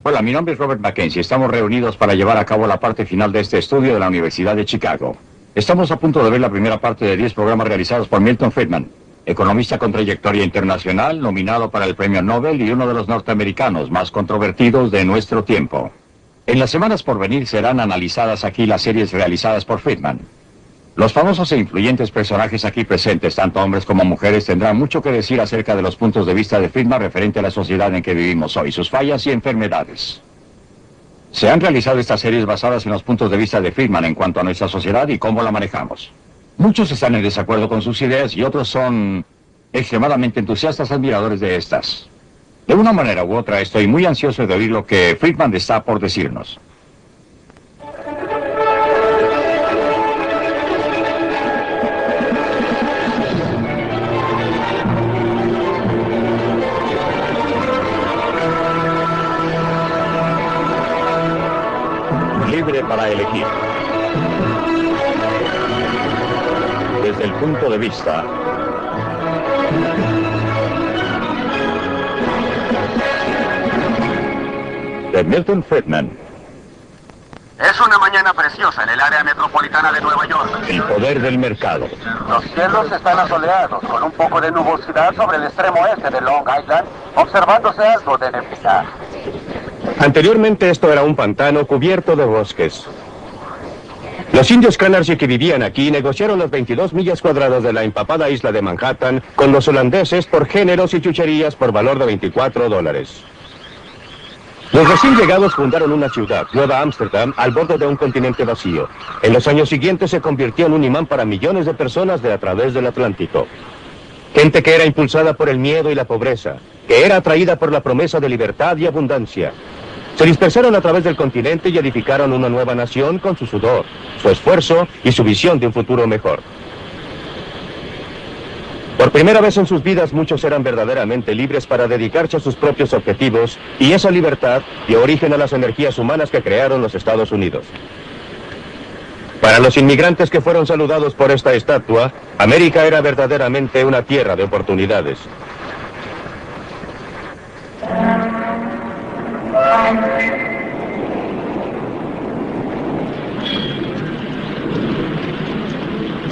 Hola, mi nombre es Robert Mackenzie. Estamos reunidos para llevar a cabo la parte final de este estudio de la Universidad de Chicago. Estamos a punto de ver la primera parte de 10 programas realizados por Milton Friedman, economista con trayectoria internacional, nominado para el Premio Nobel y uno de los norteamericanos más controvertidos de nuestro tiempo. En las semanas por venir serán analizadas aquí las series realizadas por Friedman. Los famosos e influyentes personajes aquí presentes, tanto hombres como mujeres, tendrán mucho que decir acerca de los puntos de vista de Friedman referente a la sociedad en que vivimos hoy, sus fallas y enfermedades. Se han realizado estas series basadas en los puntos de vista de Friedman en cuanto a nuestra sociedad y cómo la manejamos. Muchos están en desacuerdo con sus ideas y otros son extremadamente entusiastas admiradores de estas. De una manera u otra, estoy muy ansioso de oír lo que Friedman está por decirnos. Libre para elegir. Desde el punto de vista de Milton Friedman. Es una mañana preciosa en el área metropolitana de Nueva York. El poder del mercado. Los cielos están asoleados, con un poco de nubosidad sobre el extremo este de Long Island, observándose algo de neblina. Anteriormente esto era un pantano cubierto de bosques. Los indios Canarsie que vivían aquí negociaron las 22 millas cuadradas de la empapada isla de Manhattan con los holandeses por géneros y chucherías por valor de $24. Los recién llegados fundaron una ciudad, Nueva Ámsterdam, al borde de un continente vacío. En los años siguientes se convirtió en un imán para millones de personas de a través del Atlántico. Gente que era impulsada por el miedo y la pobreza, que era atraída por la promesa de libertad y abundancia. Se dispersaron a través del continente y edificaron una nueva nación con su sudor, su esfuerzo y su visión de un futuro mejor. Por primera vez en sus vidas, muchos eran verdaderamente libres para dedicarse a sus propios objetivos, y esa libertad dio origen a las energías humanas que crearon los Estados Unidos. Para los inmigrantes que fueron saludados por esta estatua, América era verdaderamente una tierra de oportunidades.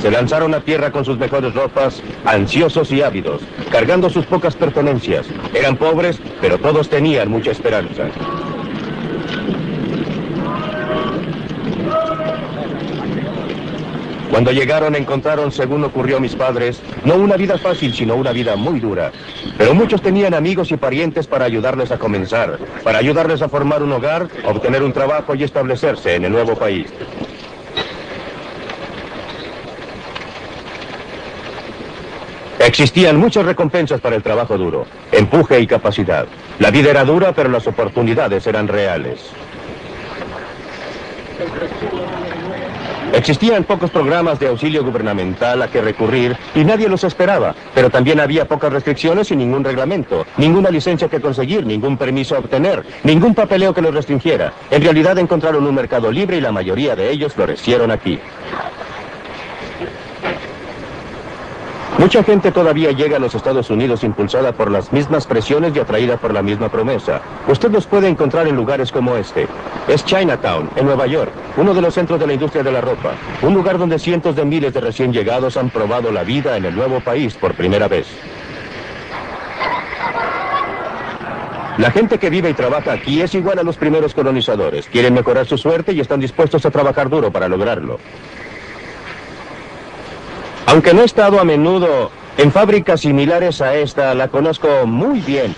Se lanzaron a tierra con sus mejores ropas, ansiosos y ávidos, cargando sus pocas pertenencias. Eran pobres, pero todos tenían mucha esperanza. Cuando llegaron encontraron, según ocurrió a mis padres, no una vida fácil, sino una vida muy dura. Pero muchos tenían amigos y parientes para ayudarles a comenzar, para ayudarles a formar un hogar, obtener un trabajo y establecerse en el nuevo país. Existían muchas recompensas para el trabajo duro, empuje y capacidad. La vida era dura, pero las oportunidades eran reales. Existían pocos programas de auxilio gubernamental a que recurrir y nadie los esperaba, pero también había pocas restricciones y ningún reglamento, ninguna licencia que conseguir, ningún permiso a obtener, ningún papeleo que los restringiera. En realidad encontraron un mercado libre y la mayoría de ellos florecieron aquí. Mucha gente todavía llega a los Estados Unidos impulsada por las mismas presiones y atraída por la misma promesa. Usted los puede encontrar en lugares como este. Es Chinatown, en Nueva York, uno de los centros de la industria de la ropa. Un lugar donde cientos de miles de recién llegados han probado la vida en el nuevo país por primera vez. La gente que vive y trabaja aquí es igual a los primeros colonizadores. Quieren mejorar su suerte y están dispuestos a trabajar duro para lograrlo. Aunque no he estado a menudo en fábricas similares a esta, la conozco muy bien,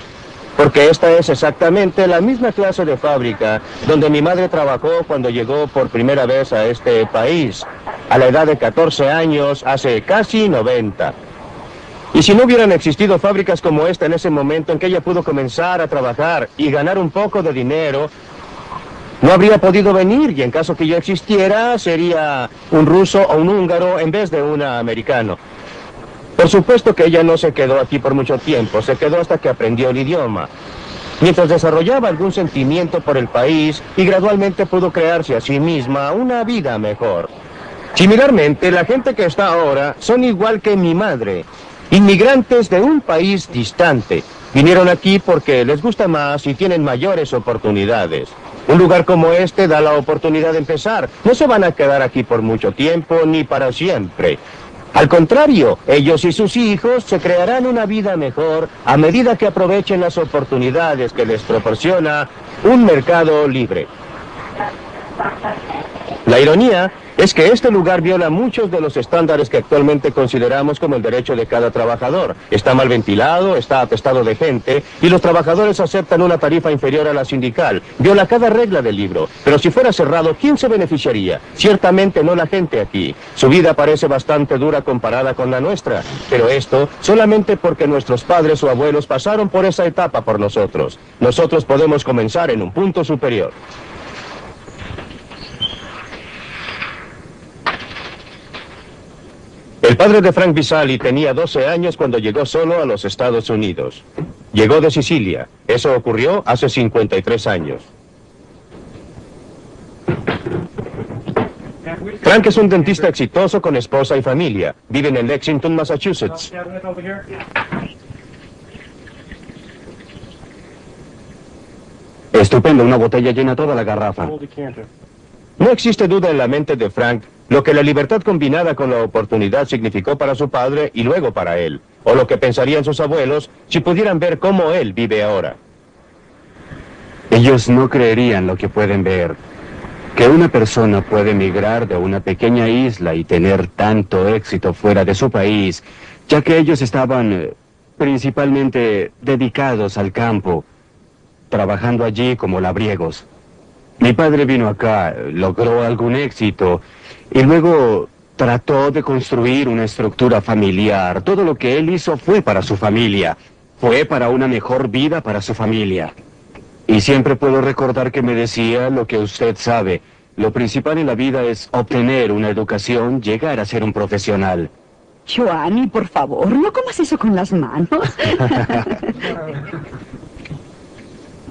porque esta es exactamente la misma clase de fábrica donde mi madre trabajó cuando llegó por primera vez a este país, a la edad de 14 años, hace casi 90. Y si no hubieran existido fábricas como esta en ese momento en que ella pudo comenzar a trabajar y ganar un poco de dinero, no habría podido venir, y en caso que yo existiera, sería un ruso o un húngaro en vez de un americano. Por supuesto que ella no se quedó aquí por mucho tiempo, se quedó hasta que aprendió el idioma. Mientras desarrollaba algún sentimiento por el país y gradualmente pudo crearse a sí misma una vida mejor. Similarmente, la gente que está ahora son igual que mi madre, inmigrantes de un país distante. Vinieron aquí porque les gusta más y tienen mayores oportunidades. Un lugar como este da la oportunidad de empezar. No se van a quedar aquí por mucho tiempo ni para siempre. Al contrario, ellos y sus hijos se crearán una vida mejor a medida que aprovechen las oportunidades que les proporciona un mercado libre. La ironía es que este lugar viola muchos de los estándares que actualmente consideramos como el derecho de cada trabajador. Está mal ventilado, está atestado de gente y los trabajadores aceptan una tarifa inferior a la sindical. Viola cada regla del libro. Pero si fuera cerrado, ¿quién se beneficiaría? Ciertamente no la gente aquí. Su vida parece bastante dura comparada con la nuestra. Pero esto solamente porque nuestros padres o abuelos pasaron por esa etapa por nosotros. Nosotros podemos comenzar en un punto superior. El padre de Frank Visali tenía 12 años cuando llegó solo a los Estados Unidos. Llegó de Sicilia. Eso ocurrió hace 53 años. Frank es un dentista exitoso con esposa y familia. Viven en Lexington, Massachusetts. Estupendo, una botella llena toda la garrafa. No existe duda en la mente de Frank lo que la libertad combinada con la oportunidad significó para su padre y luego para él, o lo que pensarían sus abuelos si pudieran ver cómo él vive ahora. Ellos no creerían lo que pueden ver. Que una persona puede emigrar de una pequeña isla y tener tanto éxito fuera de su país, ya que ellos estaban principalmente dedicados al campo, trabajando allí como labriegos. Mi padre vino acá, logró algún éxito y luego trató de construir una estructura familiar. Todo lo que él hizo fue para su familia, fue para una mejor vida para su familia. Y siempre puedo recordar que me decía lo que usted sabe. Lo principal en la vida es obtener una educación, llegar a ser un profesional. Joanny, por favor, no comas eso con las manos.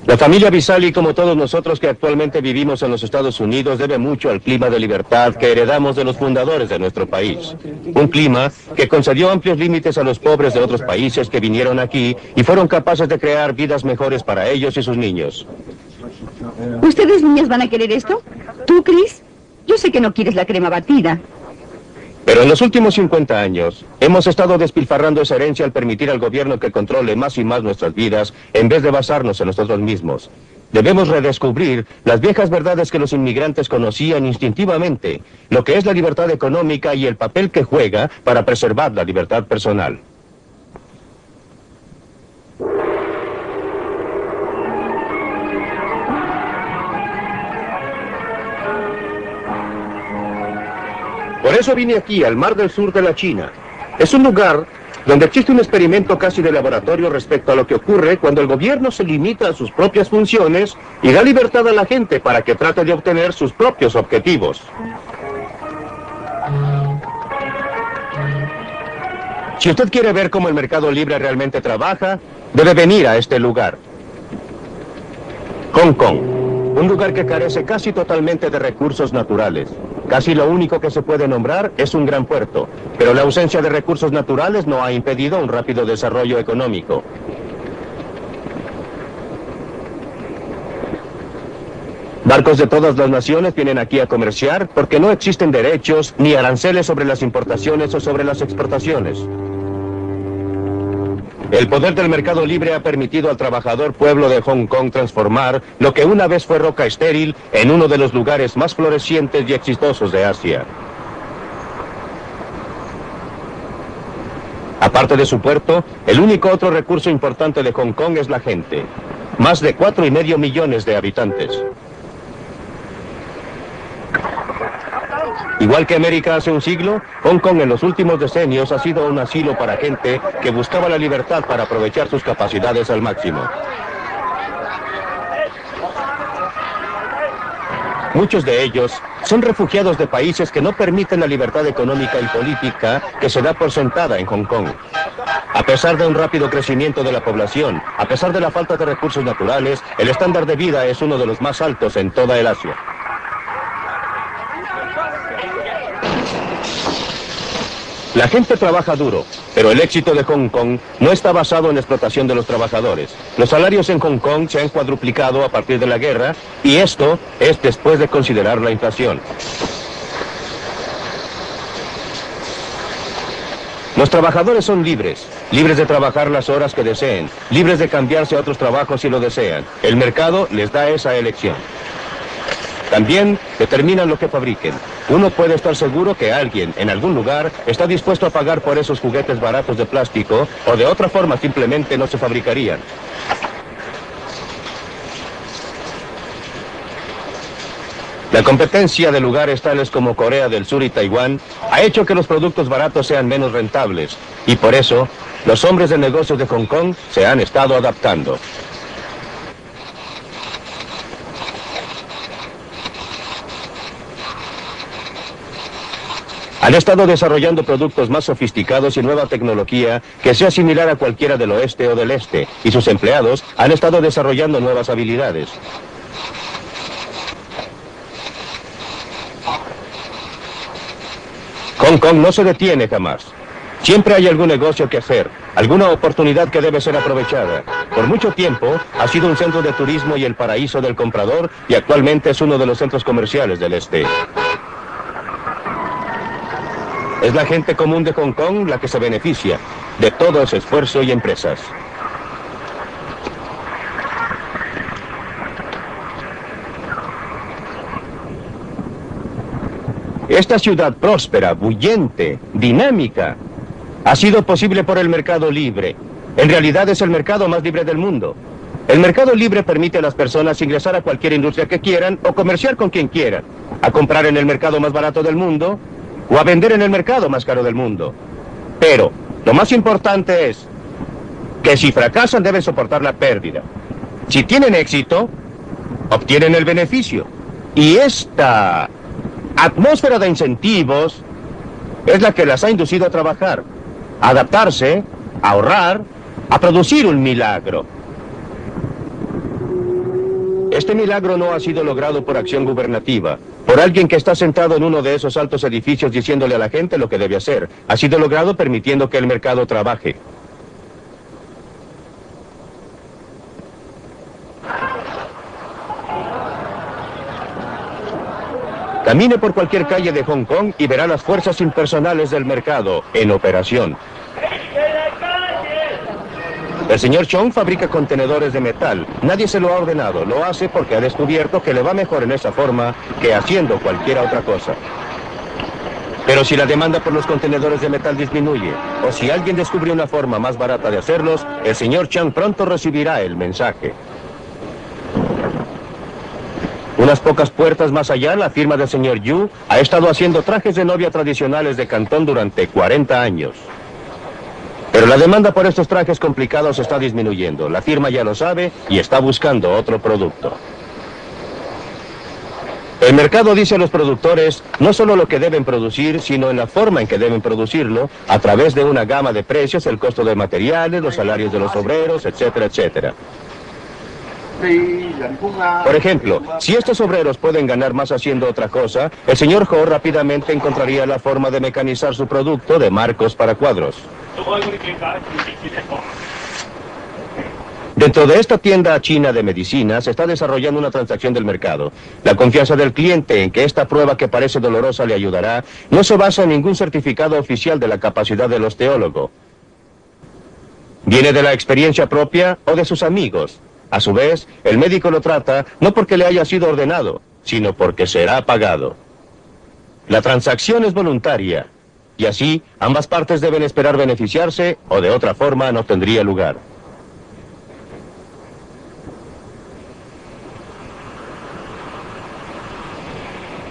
La familia Visali, como todos nosotros que actualmente vivimos en los Estados Unidos, debe mucho al clima de libertad que heredamos de los fundadores de nuestro país. Un clima que concedió amplios límites a los pobres de otros países que vinieron aquí y fueron capaces de crear vidas mejores para ellos y sus niños. ¿Ustedes, niñas, van a querer esto? ¿Tú, Chris? Yo sé que no quieres la crema batida. Pero en los últimos 50 años, hemos estado despilfarrando esa herencia al permitir al gobierno que controle más y más nuestras vidas, en vez de basarnos en nosotros mismos. Debemos redescubrir las viejas verdades que los inmigrantes conocían instintivamente, lo que es la libertad económica y el papel que juega para preservar la libertad personal. Por eso vine aquí, al Mar del Sur de la China. Es un lugar donde existe un experimento casi de laboratorio respecto a lo que ocurre cuando el gobierno se limita a sus propias funciones y da libertad a la gente para que trate de obtener sus propios objetivos. Si usted quiere ver cómo el mercado libre realmente trabaja, debe venir a este lugar. Hong Kong, un lugar que carece casi totalmente de recursos naturales. Casi lo único que se puede nombrar es un gran puerto, pero la ausencia de recursos naturales no ha impedido un rápido desarrollo económico. Barcos de todas las naciones vienen aquí a comerciar porque no existen derechos ni aranceles sobre las importaciones o sobre las exportaciones. El poder del mercado libre ha permitido al trabajador pueblo de Hong Kong transformar lo que una vez fue roca estéril en uno de los lugares más florecientes y exitosos de Asia. Aparte de su puerto, el único otro recurso importante de Hong Kong es la gente. Más de 4,5 millones de habitantes. Igual que América hace un siglo, Hong Kong en los últimos decenios ha sido un asilo para gente que buscaba la libertad para aprovechar sus capacidades al máximo. Muchos de ellos son refugiados de países que no permiten la libertad económica y política que se da por sentada en Hong Kong. A pesar de un rápido crecimiento de la población, a pesar de la falta de recursos naturales, el estándar de vida es uno de los más altos en toda el Asia. La gente trabaja duro, pero el éxito de Hong Kong no está basado en la explotación de los trabajadores. Los salarios en Hong Kong se han cuadruplicado a partir de la guerra, y esto es después de considerar la inflación. Los trabajadores son libres, libres de trabajar las horas que deseen, libres de cambiarse a otros trabajos si lo desean. El mercado les da esa elección. También determinan lo que fabriquen. Uno puede estar seguro que alguien, en algún lugar, está dispuesto a pagar por esos juguetes baratos de plástico, o de otra forma simplemente no se fabricarían. La competencia de lugares tales como Corea del Sur y Taiwán ha hecho que los productos baratos sean menos rentables, y por eso, los hombres de negocios de Hong Kong se han estado adaptando. Han estado desarrollando productos más sofisticados y nueva tecnología que sea similar a cualquiera del oeste o del este, y sus empleados han estado desarrollando nuevas habilidades. Hong Kong no se detiene jamás. Siempre hay algún negocio que hacer, alguna oportunidad que debe ser aprovechada. Por mucho tiempo ha sido un centro de turismo y el paraíso del comprador, y actualmente es uno de los centros comerciales del este. Es la gente común de Hong Kong la que se beneficia de todo ese esfuerzo y empresas. Esta ciudad próspera, bullente, dinámica, ha sido posible por el mercado libre. En realidad es el mercado más libre del mundo. El mercado libre permite a las personas ingresar a cualquier industria que quieran o comerciar con quien quieran, a comprar en el mercado más barato del mundo o a vender en el mercado más caro del mundo. Pero lo más importante es que si fracasan deben soportar la pérdida. Si tienen éxito, obtienen el beneficio. Y esta atmósfera de incentivos es la que las ha inducido a trabajar, a adaptarse, a ahorrar, a producir un milagro. Este milagro no ha sido logrado por acción gubernativa, por alguien que está sentado en uno de esos altos edificios diciéndole a la gente lo que debe hacer. Ha sido logrado permitiendo que el mercado trabaje. Camine por cualquier calle de Hong Kong y verá las fuerzas impersonales del mercado en operación. El señor Chong fabrica contenedores de metal. Nadie se lo ha ordenado. Lo hace porque ha descubierto que le va mejor en esa forma que haciendo cualquier otra cosa. Pero si la demanda por los contenedores de metal disminuye, o si alguien descubre una forma más barata de hacerlos, el señor Chang pronto recibirá el mensaje. Unas pocas puertas más allá, la firma del señor Yu ha estado haciendo trajes de novia tradicionales de Cantón durante 40 años. Pero la demanda por estos trajes complicados está disminuyendo. La firma ya lo sabe y está buscando otro producto. El mercado dice a los productores no solo lo que deben producir, sino en la forma en que deben producirlo, a través de una gama de precios, el costo de materiales, los salarios de los obreros, etcétera, etcétera. Por ejemplo, si estos obreros pueden ganar más haciendo otra cosa, el señor Ho rápidamente encontraría la forma de mecanizar su producto de marcos para cuadros. Dentro de esta tienda china de medicinas se está desarrollando una transacción del mercado. La confianza del cliente en que esta prueba que parece dolorosa le ayudará no se basa en ningún certificado oficial de la capacidad del osteólogo. Viene de la experiencia propia o de sus amigos. A su vez, el médico lo trata no porque le haya sido ordenado, sino porque será pagado. La transacción es voluntaria, y así ambas partes deben esperar beneficiarse o de otra forma no tendría lugar.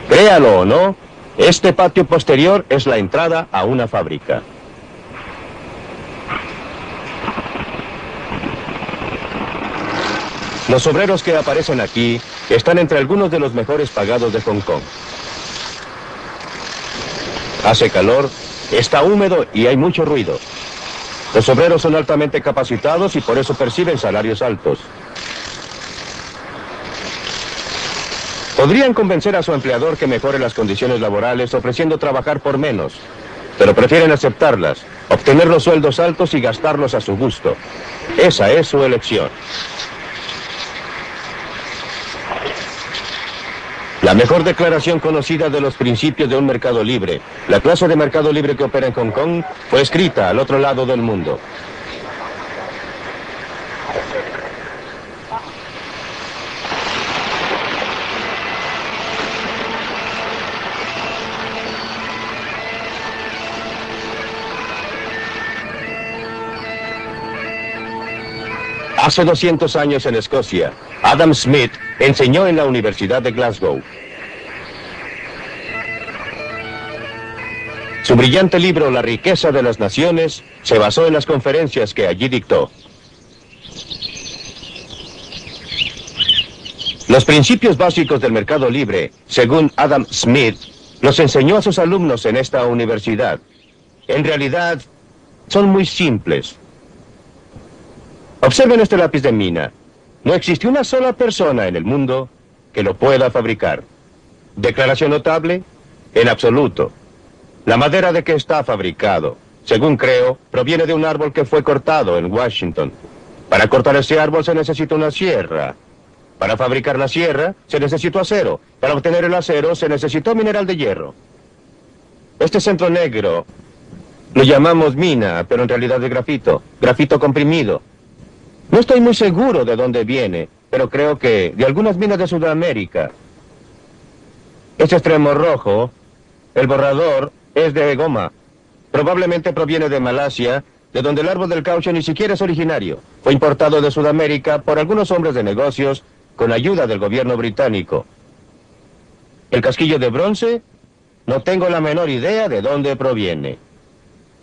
Créalo o no, este patio posterior es la entrada a una fábrica. Los obreros que aparecen aquí están entre algunos de los mejores pagados de Hong Kong. Hace calor, está húmedo y hay mucho ruido. Los obreros son altamente capacitados y por eso perciben salarios altos. Podrían convencer a su empleador que mejore las condiciones laborales ofreciendo trabajar por menos. pero prefieren aceptarlas, obtener los sueldos altos y gastarlos a su gusto. Esa es su elección. La mejor declaración conocida de los principios de un mercado libre, la clase de mercado libre que opera en Hong Kong, fue escrita al otro lado del mundo. Hace 200 años en Escocia, Adam Smith enseñó en la Universidad de Glasgow. Su brillante libro La riqueza de las naciones se basó en las conferencias que allí dictó. Los principios básicos del mercado libre, según Adam Smith, los enseñó a sus alumnos en esta universidad. En realidad, son muy simples. Observen este lápiz de mina. No existe una sola persona en el mundo que lo pueda fabricar. ¿Declaración notable? En absoluto. La madera de que está fabricado, según creo, proviene de un árbol que fue cortado en Washington. Para cortar ese árbol se necesita una sierra. Para fabricar la sierra se necesitó acero. Para obtener el acero se necesitó mineral de hierro. Este centro negro lo llamamos mina, pero en realidad es grafito comprimido. No estoy muy seguro de dónde viene, pero creo que de algunas minas de Sudamérica. Este extremo rojo, el borrador, es de goma. Probablemente proviene de Malasia, de donde el árbol del caucho ni siquiera es originario. Fue importado de Sudamérica por algunos hombres de negocios con ayuda del gobierno británico. El casquillo de bronce, no tengo la menor idea de dónde proviene.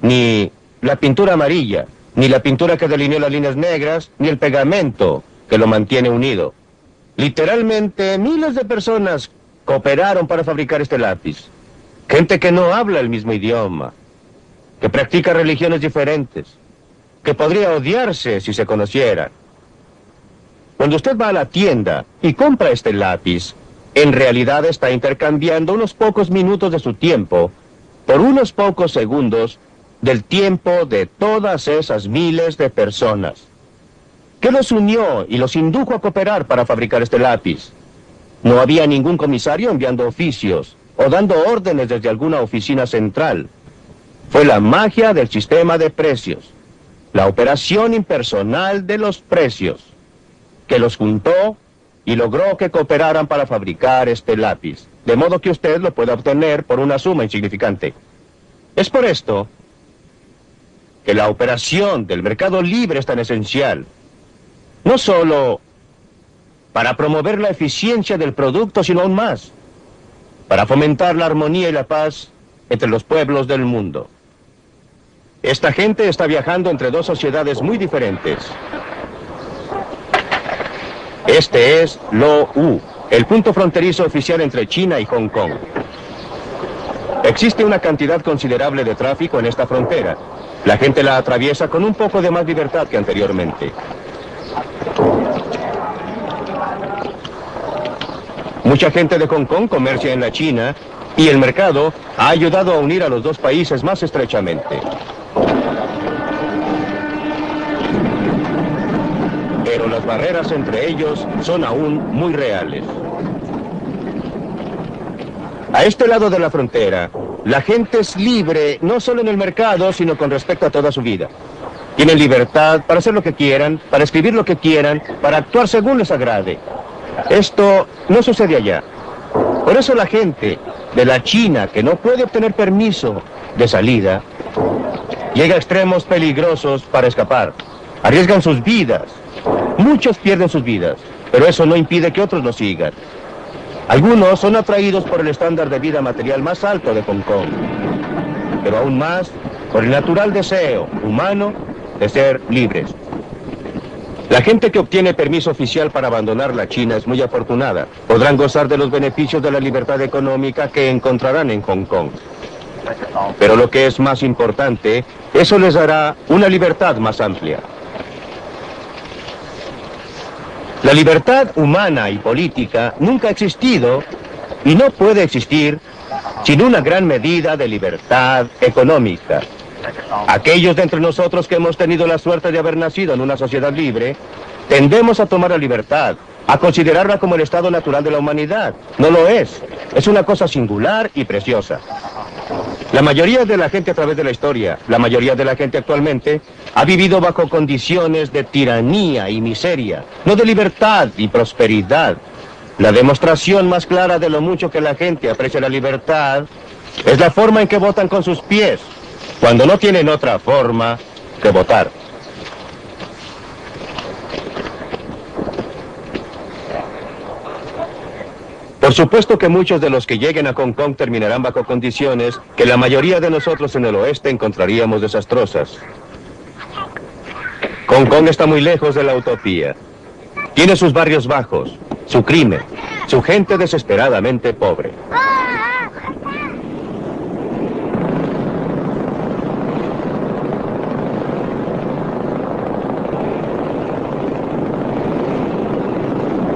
Ni la pintura amarilla, ni la pintura que delineó las líneas negras, ni el pegamento que lo mantiene unido. Literalmente, miles de personas cooperaron para fabricar este lápiz. Gente que no habla el mismo idioma, que practica religiones diferentes, que podría odiarse si se conocieran. Cuando usted va a la tienda y compra este lápiz, en realidad está intercambiando unos pocos minutos de su tiempo por unos pocos segundos del tiempo de todas esas miles de personas. ¿Qué los unió y los indujo a cooperar para fabricar este lápiz? No había ningún comisario enviando oficios o dando órdenes desde alguna oficina central. Fue la magia del sistema de precios, la operación impersonal de los precios, que los juntó y logró que cooperaran para fabricar este lápiz, de modo que usted lo pueda obtener por una suma insignificante. Es por esto que la operación del mercado libre es tan esencial, no solo para promover la eficiencia del producto, sino aún más, para fomentar la armonía y la paz entre los pueblos del mundo. Esta gente está viajando entre dos sociedades muy diferentes. Este es Lo U, el punto fronterizo oficial entre China y Hong Kong. Existe una cantidad considerable de tráfico en esta frontera. La gente la atraviesa con un poco de más libertad que anteriormente. Mucha gente de Hong Kong comercia en la China y el mercado ha ayudado a unir a los dos países más estrechamente. Pero las barreras entre ellos son aún muy reales. A este lado de la frontera, la gente es libre no solo en el mercado, sino con respecto a toda su vida. Tienen libertad para hacer lo que quieran, para escribir lo que quieran, para actuar según les agrade. Esto no sucede allá. Por eso la gente de la China, que no puede obtener permiso de salida, llega a extremos peligrosos para escapar. Arriesgan sus vidas. Muchos pierden sus vidas, pero eso no impide que otros lo sigan. Algunos son atraídos por el estándar de vida material más alto de Hong Kong, pero aún más por el natural deseo humano de ser libres. La gente que obtiene permiso oficial para abandonar la China es muy afortunada. Podrán gozar de los beneficios de la libertad económica que encontrarán en Hong Kong. Pero lo que es más importante, eso les dará una libertad más amplia. La libertad humana y política nunca ha existido y no puede existir sin una gran medida de libertad económica. Aquellos de entre nosotros que hemos tenido la suerte de haber nacido en una sociedad libre, tendemos a tomar la libertad, a considerarla como el estado natural de la humanidad. No lo es. Es una cosa singular y preciosa. La mayoría de la gente a través de la historia, la mayoría de la gente actualmente, ha vivido bajo condiciones de tiranía y miseria, no de libertad y prosperidad. La demostración más clara de lo mucho que la gente aprecia la libertad es la forma en que votan con sus pies, cuando no tienen otra forma que votar. Por supuesto que muchos de los que lleguen a Hong Kong terminarán bajo condiciones que la mayoría de nosotros en el oeste encontraríamos desastrosas. Hong Kong está muy lejos de la utopía. Tiene sus barrios bajos, su crimen, su gente desesperadamente pobre.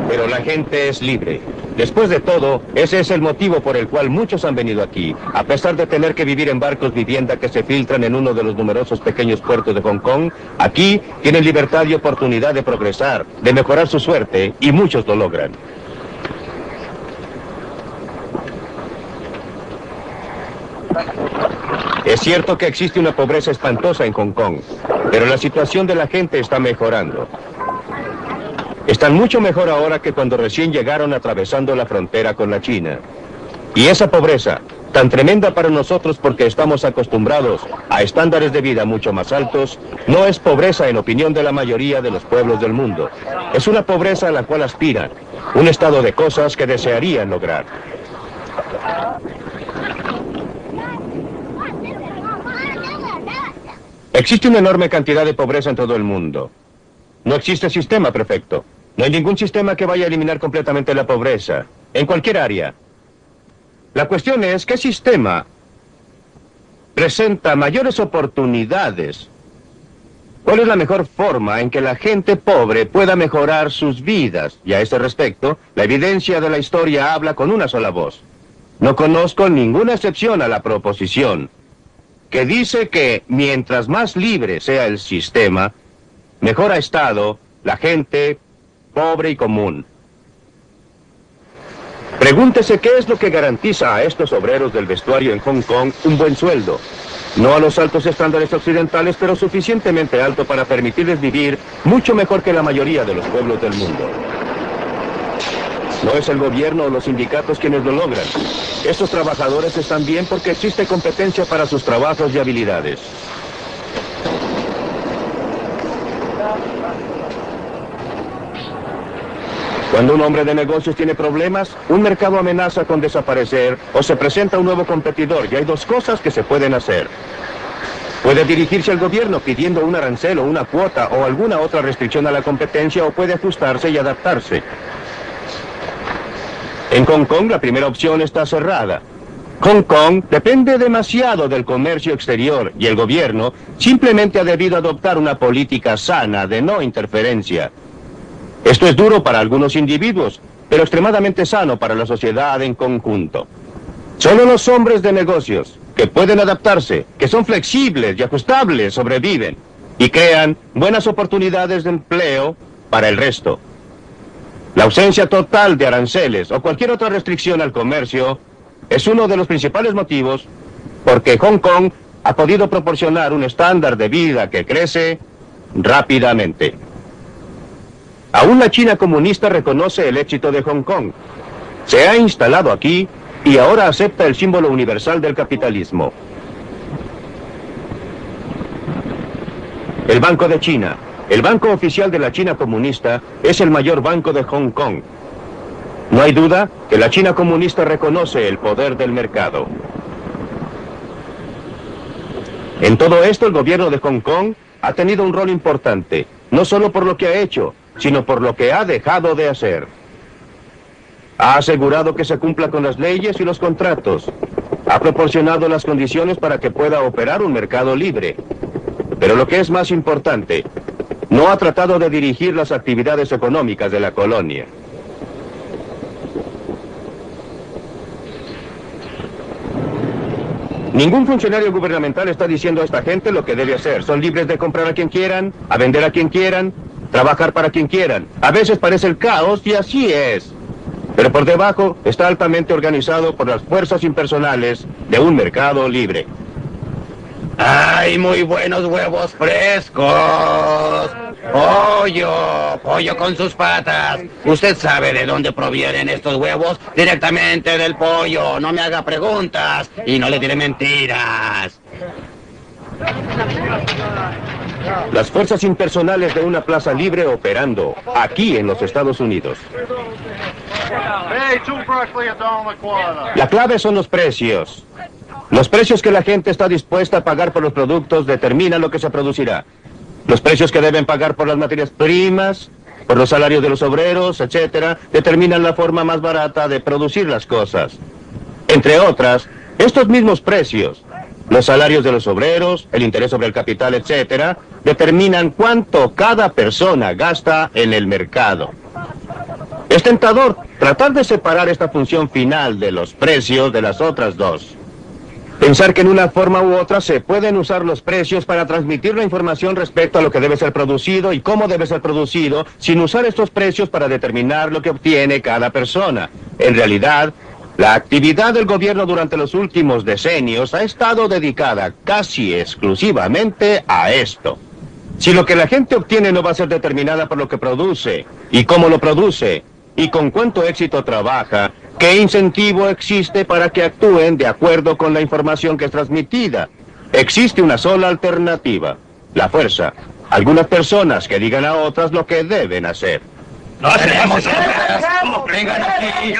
Pero la gente es libre. Después de todo, ese es el motivo por el cual muchos han venido aquí, a pesar de tener que vivir en barcos vivienda que se filtran en uno de los numerosos pequeños puertos de Hong Kong. Aquí tienen libertad y oportunidad de progresar, de mejorar su suerte, y muchos lo logran. Es cierto que existe una pobreza espantosa en Hong Kong, pero la situación de la gente está mejorando. Están mucho mejor ahora que cuando recién llegaron atravesando la frontera con la China. Y esa pobreza, tan tremenda para nosotros porque estamos acostumbrados a estándares de vida mucho más altos, no es pobreza en opinión de la mayoría de los pueblos del mundo. Es una pobreza a la cual aspiran, un estado de cosas que desearían lograr. Existe una enorme cantidad de pobreza en todo el mundo. No existe sistema perfecto. No hay ningún sistema que vaya a eliminar completamente la pobreza, en cualquier área. La cuestión es, ¿qué sistema presenta mayores oportunidades? ¿Cuál es la mejor forma en que la gente pobre pueda mejorar sus vidas? Y a ese respecto, la evidencia de la historia habla con una sola voz. No conozco ninguna excepción a la proposición, que dice que mientras más libre sea el sistema, mejor ha estado la gente pobre y común. Pregúntese qué es lo que garantiza a estos obreros del vestuario en Hong Kong un buen sueldo. No a los altos estándares occidentales, pero suficientemente alto para permitirles vivir mucho mejor que la mayoría de los pueblos del mundo. No es el gobierno o los sindicatos quienes lo logran. Estos trabajadores están bien porque existe competencia para sus trabajos y habilidades. Cuando un hombre de negocios tiene problemas, un mercado amenaza con desaparecer o se presenta un nuevo competidor, y hay dos cosas que se pueden hacer. Puede dirigirse al gobierno pidiendo un arancel o una cuota o alguna otra restricción a la competencia, o puede ajustarse y adaptarse. En Hong Kong la primera opción está cerrada. Hong Kong depende demasiado del comercio exterior y el gobierno simplemente ha debido adoptar una política sana de no interferencia. Esto es duro para algunos individuos, pero extremadamente sano para la sociedad en conjunto. Solo los hombres de negocios, que pueden adaptarse, que son flexibles y ajustables, sobreviven y crean buenas oportunidades de empleo para el resto. La ausencia total de aranceles o cualquier otra restricción al comercio es uno de los principales motivos porque Hong Kong ha podido proporcionar un estándar de vida que crece rápidamente. Aún la China comunista reconoce el éxito de Hong Kong. Se ha instalado aquí y ahora acepta el símbolo universal del capitalismo. El Banco de China, el banco oficial de la China comunista, es el mayor banco de Hong Kong. No hay duda que la China comunista reconoce el poder del mercado. En todo esto, el gobierno de Hong Kong ha tenido un rol importante, no solo por lo que ha hecho, sino por lo que ha dejado de hacer. Ha asegurado que se cumpla con las leyes y los contratos. Ha proporcionado las condiciones para que pueda operar un mercado libre. Pero lo que es más importante, no ha tratado de dirigir las actividades económicas de la colonia. Ningún funcionario gubernamental está diciendo a esta gente lo que debe hacer. Son libres de comprar a quien quieran, a vender a quien quieran, trabajar para quien quieran. A veces parece el caos y así es. Pero por debajo está altamente organizado por las fuerzas impersonales de un mercado libre. ¡Ay, muy buenos huevos frescos! ¡Pollo con sus patas! ¿Usted sabe de dónde provienen estos huevos? Directamente del pollo. No me haga preguntas y no le diré mentiras. Las fuerzas impersonales de una plaza libre operando aquí en los Estados Unidos. La clave son los precios. Los precios que la gente está dispuesta a pagar por los productos determinan lo que se producirá. Los precios que deben pagar por las materias primas, por los salarios de los obreros, etcétera, determinan la forma más barata de producir las cosas. Entre otras, estos mismos precios, los salarios de los obreros, el interés sobre el capital, etcétera, determinan cuánto cada persona gasta en el mercado. Es tentador tratar de separar esta función final de los precios de las otras dos. Pensar que en una forma u otra se pueden usar los precios para transmitir la información respecto a lo que debe ser producido y cómo debe ser producido, sin usar estos precios para determinar lo que obtiene cada persona. En realidad, la actividad del gobierno durante los últimos decenios ha estado dedicada casi exclusivamente a esto. Si lo que la gente obtiene no va a ser determinada por lo que produce, y cómo lo produce, y con cuánto éxito trabaja, ¿qué incentivo existe para que actúen de acuerdo con la información que es transmitida? Existe una sola alternativa, la fuerza. Algunas personas que digan a otras lo que deben hacer. ¡No tenemos! ¡Vengan aquí!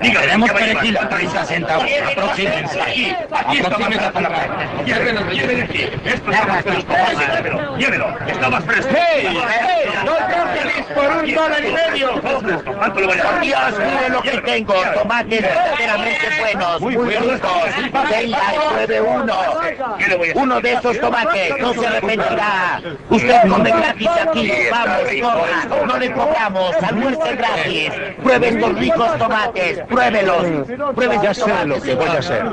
Queremos perejil a 30 centavos. Aproxímense. Aproxímense a la cara. Llévenlo aquí. Esto está más fresco. Llévelo. Está más fresco. ¡Hey! ¡No cambies por $1.50! ¿Cuánto le voy a dar? ¡Por Dios, mire lo que tengo! Tomates verdaderamente buenos, muy ricos. Venga, pruebe uno. Uno de esos tomates, no se arrepentirá. Usted come gratis aquí. Vamos, coma. No le cobramos. Almuerce gratis. Pruebe estos ricos tomates. Pruébelos. Pruebe Ya sé lo que voy a hacer.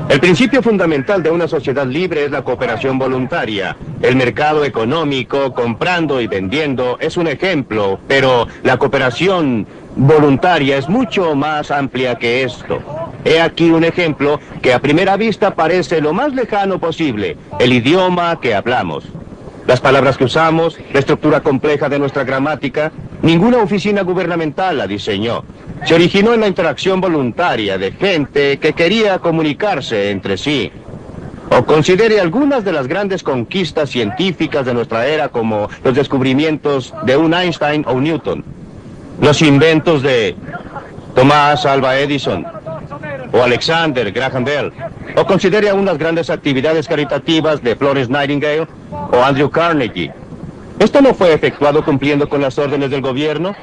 El principio fundamental de una sociedad libre es la cooperación voluntaria. El mercado económico, comprando y vendiendo, es un ejemplo, pero la cooperación voluntaria es mucho más amplia que esto. He aquí un ejemplo que a primera vista parece lo más lejano posible: el idioma que hablamos. Las palabras que usamos, la estructura compleja de nuestra gramática, ninguna oficina gubernamental la diseñó. Se originó en la interacción voluntaria de gente que quería comunicarse entre sí. O considere algunas de las grandes conquistas científicas de nuestra era, como los descubrimientos de un Einstein o Newton, los inventos de Thomas Alva Edison o Alexander Graham Bell, o considere aún las grandes actividades caritativas de Florence Nightingale o Andrew Carnegie. Esto no fue efectuado cumpliendo con las órdenes del gobierno,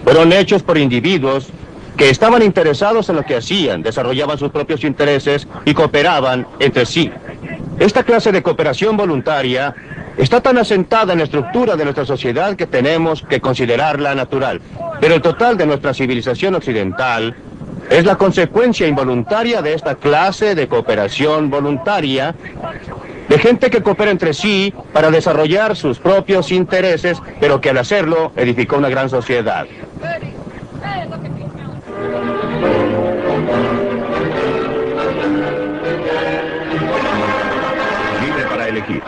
fueron hechos por individuos que estaban interesados en lo que hacían, desarrollaban sus propios intereses y cooperaban entre sí. Esta clase de cooperación voluntaria está tan asentada en la estructura de nuestra sociedad que tenemos que considerarla natural. Pero el total de nuestra civilización occidental es la consecuencia involuntaria de esta clase de cooperación voluntaria, de gente que coopera entre sí para desarrollar sus propios intereses, pero que al hacerlo edificó una gran sociedad. Libre para elegir.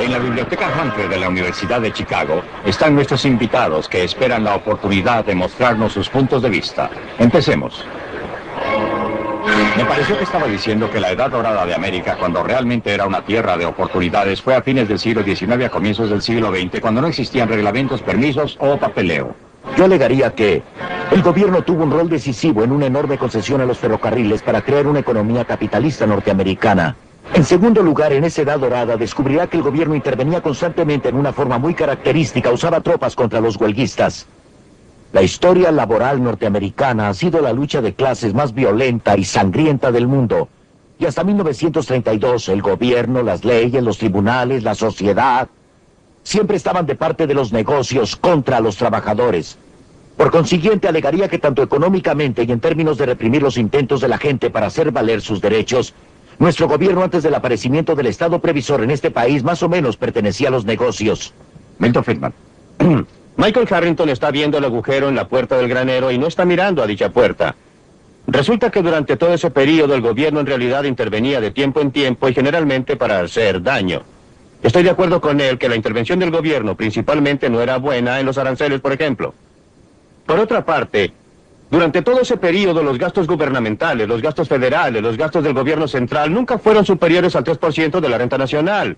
En la Biblioteca Hunter de la Universidad de Chicago están nuestros invitados que esperan la oportunidad de mostrarnos sus puntos de vista. Empecemos. Me pareció que estaba diciendo que la edad dorada de América, cuando realmente era una tierra de oportunidades, fue a fines del siglo XIX a comienzos del siglo XX, cuando no existían reglamentos, permisos o papeleo. Yo alegaría que el gobierno tuvo un rol decisivo en una enorme concesión a los ferrocarriles para crear una economía capitalista norteamericana. En segundo lugar, en esa edad dorada descubrirá que el gobierno intervenía constantemente en una forma muy característica, usaba tropas contra los huelguistas. La historia laboral norteamericana ha sido la lucha de clases más violenta y sangrienta del mundo. Y hasta 1932 el gobierno, las leyes, los tribunales, la sociedad, siempre estaban de parte de los negocios contra los trabajadores. Por consiguiente, alegaría que tanto económicamente y en términos de reprimir los intentos de la gente para hacer valer sus derechos, nuestro gobierno antes del aparecimiento del Estado previsor en este país más o menos pertenecía a los negocios. Milton Friedman. Michael Harrington está viendo el agujero en la puerta del granero y no está mirando a dicha puerta. Resulta que durante todo ese periodo el gobierno en realidad intervenía de tiempo en tiempo y generalmente para hacer daño. Estoy de acuerdo con él que la intervención del gobierno principalmente no era buena en los aranceles, por ejemplo. Por otra parte, durante todo ese periodo los gastos gubernamentales, los gastos federales, los gastos del gobierno central nunca fueron superiores al 3% de la renta nacional.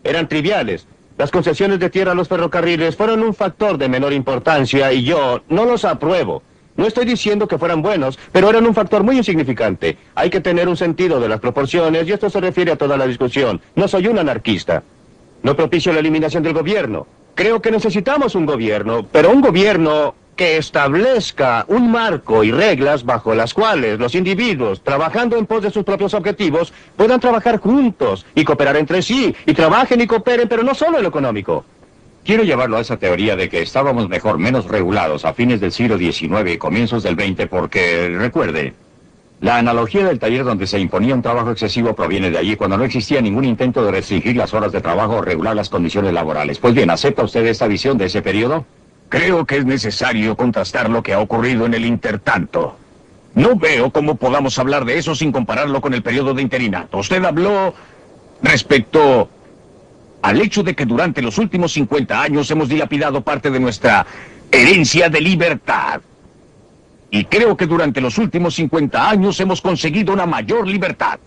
Eran triviales. Las concesiones de tierra a los ferrocarriles fueron un factor de menor importancia y yo no los apruebo. No estoy diciendo que fueran buenos, pero eran un factor muy insignificante. Hay que tener un sentido de las proporciones y esto se refiere a toda la discusión. No soy un anarquista. No propicio la eliminación del gobierno. Creo que necesitamos un gobierno, pero un gobierno que establezca un marco y reglas bajo las cuales los individuos, trabajando en pos de sus propios objetivos, puedan trabajar juntos y cooperar entre sí, y trabajen y cooperen, pero no solo en lo económico. Quiero llevarlo a esa teoría de que estábamos mejor, menos regulados a fines del siglo XIX y comienzos del XX porque, recuerde, la analogía del taller donde se imponía un trabajo excesivo proviene de allí cuando no existía ningún intento de restringir las horas de trabajo o regular las condiciones laborales. Pues bien, ¿acepta usted esta visión de ese periodo? Creo que es necesario contrastar lo que ha ocurrido en el intertanto. No veo cómo podamos hablar de eso sin compararlo con el periodo de interinato. Usted habló respecto al hecho de que durante los últimos 50 años hemos dilapidado parte de nuestra herencia de libertad. Y creo que durante los últimos 50 años hemos conseguido una mayor libertad.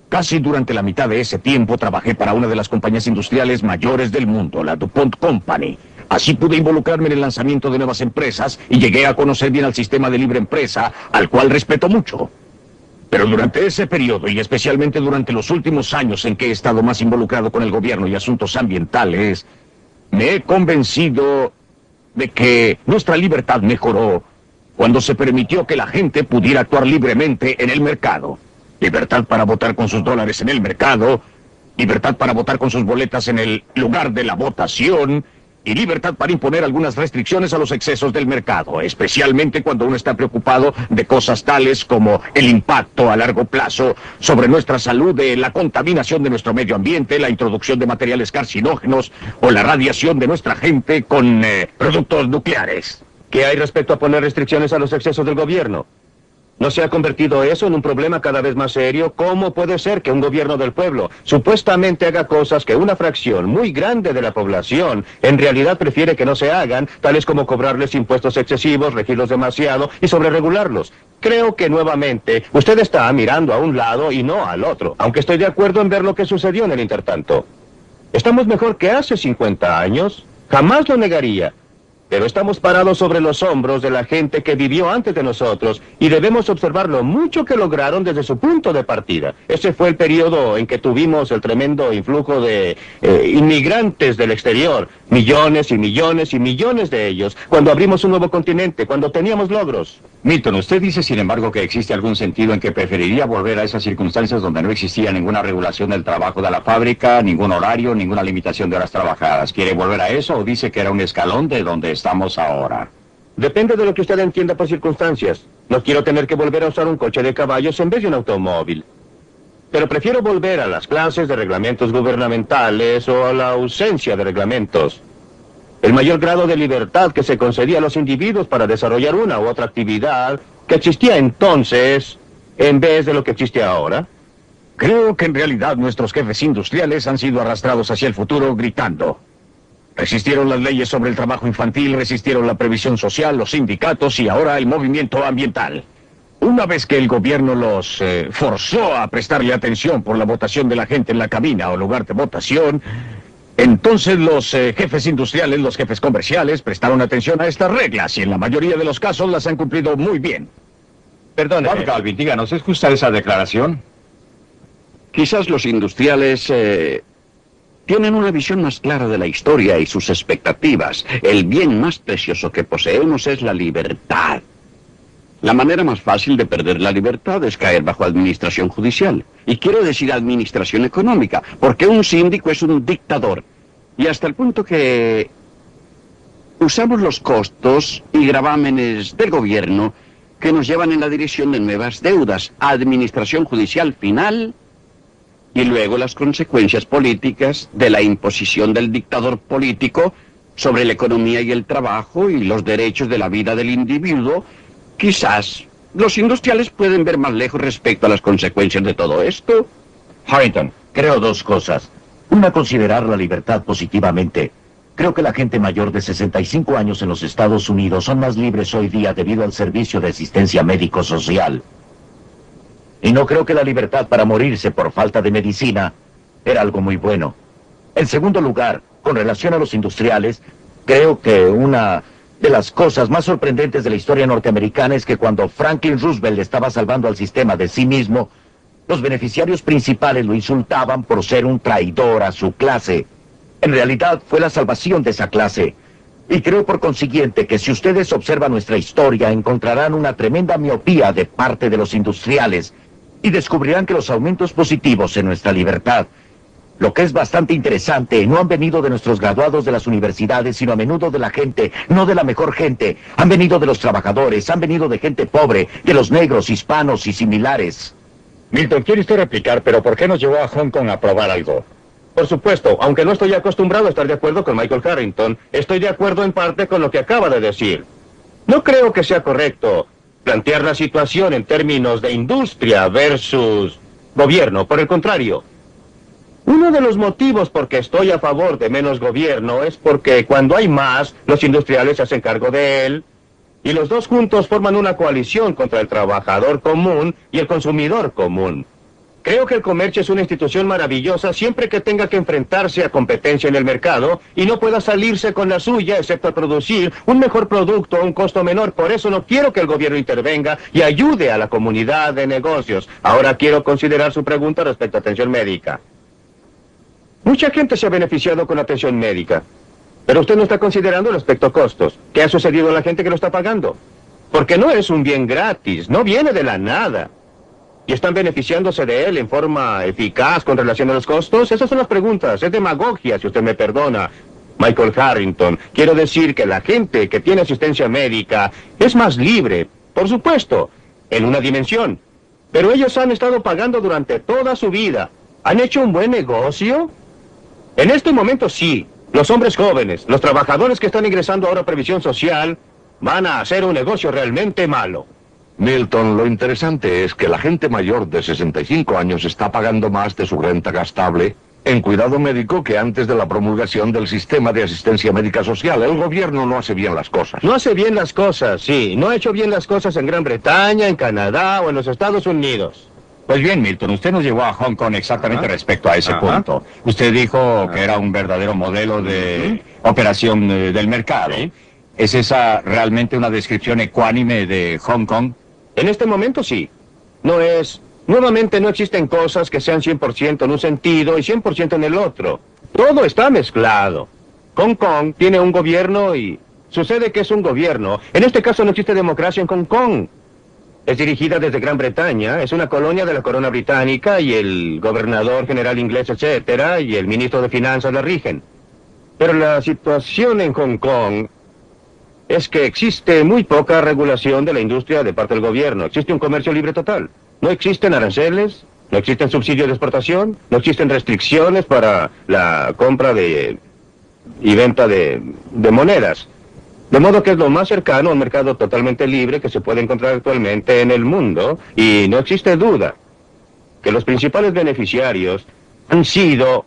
Casi durante la mitad de ese tiempo trabajé para una de las compañías industriales mayores del mundo, la DuPont Company. Así pude involucrarme en el lanzamiento de nuevas empresas y llegué a conocer bien al sistema de libre empresa, al cual respeto mucho. Pero durante ese periodo, y especialmente durante los últimos años en que he estado más involucrado con el gobierno y asuntos ambientales, me he convencido de que nuestra libertad mejoró cuando se permitió que la gente pudiera actuar libremente en el mercado. Libertad para votar con sus dólares en el mercado, libertad para votar con sus boletas en el lugar de la votación, y libertad para imponer algunas restricciones a los excesos del mercado, especialmente cuando uno está preocupado de cosas tales como el impacto a largo plazo sobre nuestra salud de la contaminación de nuestro medio ambiente, la introducción de materiales carcinógenos o la radiación de nuestra gente con productos nucleares. ¿Qué hay respecto a poner restricciones a los excesos del gobierno? ¿No se ha convertido eso en un problema cada vez más serio? ¿Cómo puede ser que un gobierno del pueblo supuestamente haga cosas que una fracción muy grande de la población en realidad prefiere que no se hagan, tales como cobrarles impuestos excesivos, regirlos demasiado y sobreregularlos? Creo que nuevamente usted está mirando a un lado y no al otro, aunque estoy de acuerdo en ver lo que sucedió en el intertanto. ¿Estamos mejor que hace 50 años? Jamás lo negaría. Pero estamos parados sobre los hombros de la gente que vivió antes de nosotros y debemos observar lo mucho que lograron desde su punto de partida. Ese fue el periodo en que tuvimos el tremendo influjo de inmigrantes del exterior. Millones y millones y millones de ellos. Cuando abrimos un nuevo continente, cuando teníamos logros. Milton, usted dice, sin embargo, que existe algún sentido en que preferiría volver a esas circunstancias donde no existía ninguna regulación del trabajo de la fábrica, ningún horario, ninguna limitación de horas trabajadas. ¿Quiere volver a eso o dice que era un escalón de donde estamos ahora? Depende de lo que usted entienda por circunstancias. No quiero tener que volver a usar un coche de caballos en vez de un automóvil. Pero prefiero volver a las clases de reglamentos gubernamentales o a la ausencia de reglamentos. El mayor grado de libertad que se concedía a los individuos para desarrollar una u otra actividad que existía entonces en vez de lo que existe ahora. Creo que en realidad nuestros jefes industriales han sido arrastrados hacia el futuro gritando. Resistieron las leyes sobre el trabajo infantil, resistieron la previsión social, los sindicatos y ahora el movimiento ambiental. Una vez que el gobierno los forzó a prestarle atención por la votación de la gente en la cabina o lugar de votación, entonces los jefes industriales, los jefes comerciales, prestaron atención a estas reglas y en la mayoría de los casos las han cumplido muy bien. Perdón, Bob Galvin, díganos, ¿es justa esa declaración? Quizás los industriales tienen una visión más clara de la historia y sus expectativas. El bien más precioso que poseemos es la libertad. La manera más fácil de perder la libertad es caer bajo administración judicial. Y quiero decir administración económica, porque un síndico es un dictador. Y hasta el punto que usamos los costos y gravámenes del gobierno que nos llevan en la dirección de nuevas deudas, administración judicial final y luego las consecuencias políticas de la imposición del dictador político sobre la economía y el trabajo y los derechos de la vida del individuo. Quizás los industriales pueden ver más lejos respecto a las consecuencias de todo esto. Harrington, creo dos cosas. Una, considerar la libertad positivamente. Creo que la gente mayor de 65 años en los Estados Unidos son más libres hoy día debido al servicio de asistencia médico-social. Y no creo que la libertad para morirse por falta de medicina era algo muy bueno. En segundo lugar, con relación a los industriales, creo que una de las cosas más sorprendentes de la historia norteamericana es que cuando Franklin Roosevelt estaba salvando al sistema de sí mismo, los beneficiarios principales lo insultaban por ser un traidor a su clase. En realidad fue la salvación de esa clase. Y creo por consiguiente que si ustedes observan nuestra historia encontrarán una tremenda miopía de parte de los industriales y descubrirán que los aumentos positivos en nuestra libertad, lo que es bastante interesante, no han venido de nuestros graduados de las universidades, sino a menudo de la gente, no de la mejor gente. Han venido de los trabajadores, han venido de gente pobre, de los negros, hispanos y similares. Milton, quiere usted replicar, pero ¿por qué nos llevó a Hong Kong a probar algo? Por supuesto, aunque no estoy acostumbrado a estar de acuerdo con Michael Harrington, estoy de acuerdo en parte con lo que acaba de decir. No creo que sea correcto plantear la situación en términos de industria versus gobierno. Por el contrario, uno de los motivos por que estoy a favor de menos gobierno es porque cuando hay más, los industriales se hacen cargo de él, y los dos juntos forman una coalición contra el trabajador común y el consumidor común. Creo que el comercio es una institución maravillosa siempre que tenga que enfrentarse a competencia en el mercado y no pueda salirse con la suya excepto a producir un mejor producto a un costo menor. Por eso no quiero que el gobierno intervenga y ayude a la comunidad de negocios. Ahora quiero considerar su pregunta respecto a atención médica. Mucha gente se ha beneficiado con atención médica, pero usted no está considerando el aspecto costos. ¿Qué ha sucedido a la gente que lo está pagando? Porque no es un bien gratis, no viene de la nada. ¿Y están beneficiándose de él en forma eficaz con relación a los costos? Esas son las preguntas. Es demagogia, si usted me perdona, Michael Harrington. Quiero decir que la gente que tiene asistencia médica es más libre, por supuesto, en una dimensión. Pero ellos han estado pagando durante toda su vida. ¿Han hecho un buen negocio? En este momento sí. Los hombres jóvenes, los trabajadores que están ingresando ahora a previsión social, van a hacer un negocio realmente malo. Milton, lo interesante es que la gente mayor de 65 años está pagando más de su renta gastable en cuidado médico que antes de la promulgación del sistema de asistencia médica social. El gobierno no hace bien las cosas. No hace bien las cosas, sí. No ha hecho bien las cosas en Gran Bretaña, en Canadá o en los Estados Unidos. Pues bien, Milton, usted nos llevó a Hong Kong exactamente respecto a ese punto. Usted dijo que era un verdadero modelo de operación del mercado. ¿Es esa realmente una descripción ecuánime de Hong Kong? En este momento sí. Nuevamente no existen cosas que sean 100% en un sentido y 100% en el otro. Todo está mezclado. Hong Kong tiene un gobierno y sucede que es un gobierno. En este caso no existe democracia en Hong Kong. Es dirigida desde Gran Bretaña, es una colonia de la corona británica y el gobernador general inglés, etcétera, y el ministro de Finanzas la rigen. Pero la situación en Hong Kong es que existe muy poca regulación de la industria de parte del gobierno. Existe un comercio libre total. No existen aranceles, no existen subsidios de exportación, no existen restricciones para la compra y venta de monedas. De modo que es lo más cercano a un mercado totalmente libre que se puede encontrar actualmente en el mundo, y no existe duda que los principales beneficiarios han sido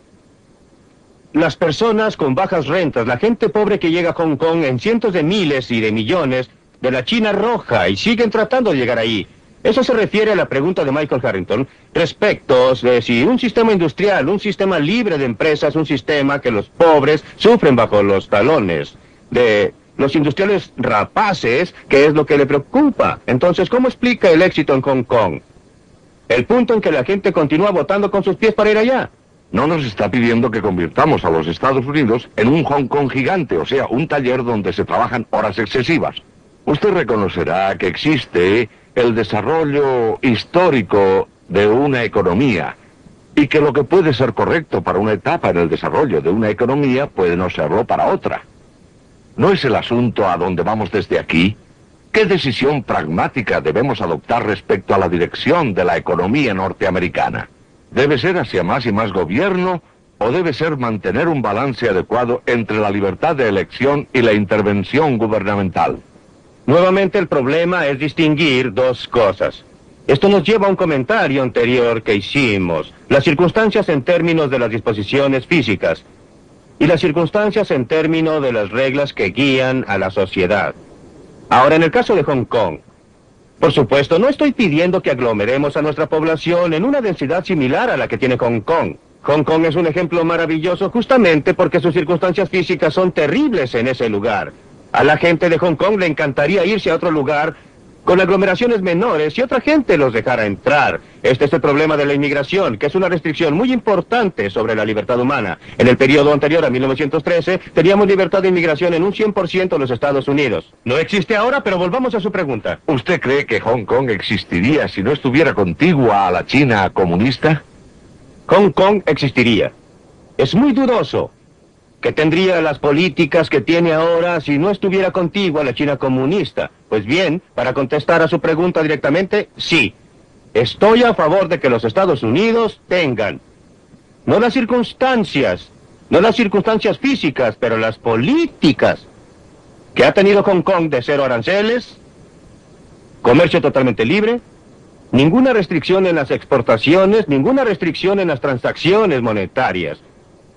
las personas con bajas rentas, la gente pobre que llega a Hong Kong en cientos de miles y de millones de la China roja y siguen tratando de llegar ahí. Eso se refiere a la pregunta de Michael Harrington respecto de si un sistema industrial, un sistema libre de empresas, un sistema que los pobres sufren bajo los talones de los industriales rapaces, que es lo que le preocupa. Entonces, ¿cómo explica el éxito en Hong Kong? El punto en que la gente continúa votando con sus pies para ir allá. No nos está pidiendo que convirtamos a los Estados Unidos en un Hong Kong gigante, o sea, un taller donde se trabajan horas excesivas. Usted reconocerá que existe el desarrollo histórico de una economía y que lo que puede ser correcto para una etapa en el desarrollo de una economía puede no serlo para otra. ¿No es el asunto a dónde vamos desde aquí? ¿Qué decisión pragmática debemos adoptar respecto a la dirección de la economía norteamericana? ¿Debe ser hacia más y más gobierno o debe ser mantener un balance adecuado entre la libertad de elección y la intervención gubernamental? Nuevamente el problema es distinguir dos cosas. Esto nos lleva a un comentario anterior que hicimos. Las circunstancias en términos de las disposiciones físicas y las circunstancias en términos de las reglas que guían a la sociedad. Ahora, en el caso de Hong Kong, por supuesto, no estoy pidiendo que aglomeremos a nuestra población en una densidad similar a la que tiene Hong Kong. Hong Kong es un ejemplo maravilloso justamente porque sus circunstancias físicas son terribles en ese lugar. A la gente de Hong Kong le encantaría irse a otro lugar con aglomeraciones menores y otra gente los dejara entrar. Este es el problema de la inmigración, que es una restricción muy importante sobre la libertad humana. En el periodo anterior a 1913, teníamos libertad de inmigración en un 100% en los Estados Unidos. No existe ahora, pero volvamos a su pregunta. ¿Usted cree que Hong Kong existiría si no estuviera contigua a la China comunista? Hong Kong existiría. Es muy dudoso que tendría las políticas que tiene ahora si no estuviera contigua a la China comunista. Pues bien, para contestar a su pregunta directamente, sí. Estoy a favor de que los Estados Unidos tengan, no las circunstancias físicas, pero las políticas que ha tenido Hong Kong de cero aranceles, comercio totalmente libre, ninguna restricción en las exportaciones, ninguna restricción en las transacciones monetarias.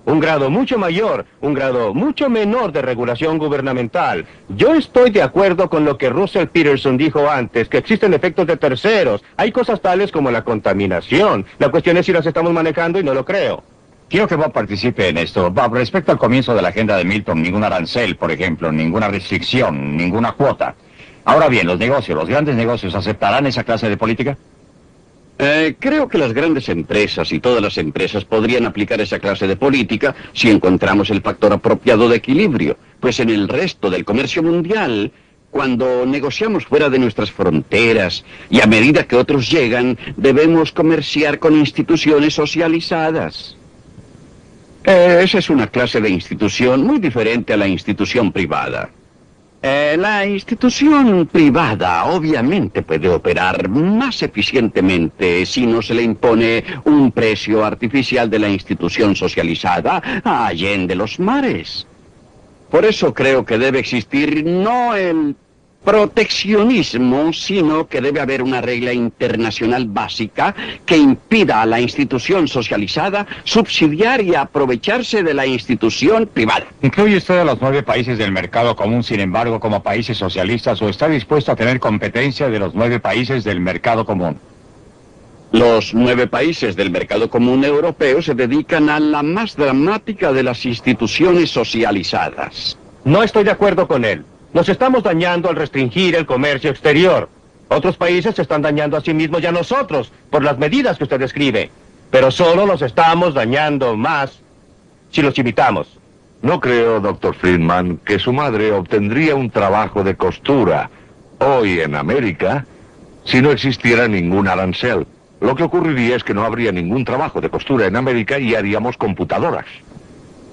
Un grado mucho mayor, un grado mucho menor de regulación gubernamental. Yo estoy de acuerdo con lo que Russell Peterson dijo antes, que existen efectos de terceros. Hay cosas tales como la contaminación. La cuestión es si las estamos manejando y no lo creo. Quiero que Bob participe en esto. Bob, respecto al comienzo de la agenda de Milton, ningún arancel, por ejemplo, ninguna restricción, ninguna cuota. Ahora bien, los grandes negocios, ¿aceptarán esa clase de política? Creo que las grandes empresas y todas las empresas podrían aplicar esa clase de política si encontramos el factor apropiado de equilibrio. Pues en el resto del comercio mundial, cuando negociamos fuera de nuestras fronteras y a medida que otros llegan, debemos comerciar con instituciones socializadas. Esa es una clase de institución muy diferente a la institución privada. La institución privada obviamente puede operar más eficientemente si no se le impone un precio artificial de la institución socializada allende los mares. Por eso creo que debe existir no el proteccionismo, sino que debe haber una regla internacional básica que impida a la institución socializada subsidiar y aprovecharse de la institución privada. ¿Incluye usted a los 9 países del mercado común, sin embargo, como países socialistas, o está dispuesto a tener competencia de los 9 países del mercado común? Los 9 países del mercado común europeo se dedican a la más dramática de las instituciones socializadas. No estoy de acuerdo con él. Nos estamos dañando al restringir el comercio exterior. Otros países se están dañando a sí mismos y a nosotros por las medidas que usted describe. Pero solo nos estamos dañando más si los imitamos. No creo, Dr. Friedman, que su madre obtendría un trabajo de costura hoy en América si no existiera ningún arancel. Lo que ocurriría es que no habría ningún trabajo de costura en América y haríamos computadoras.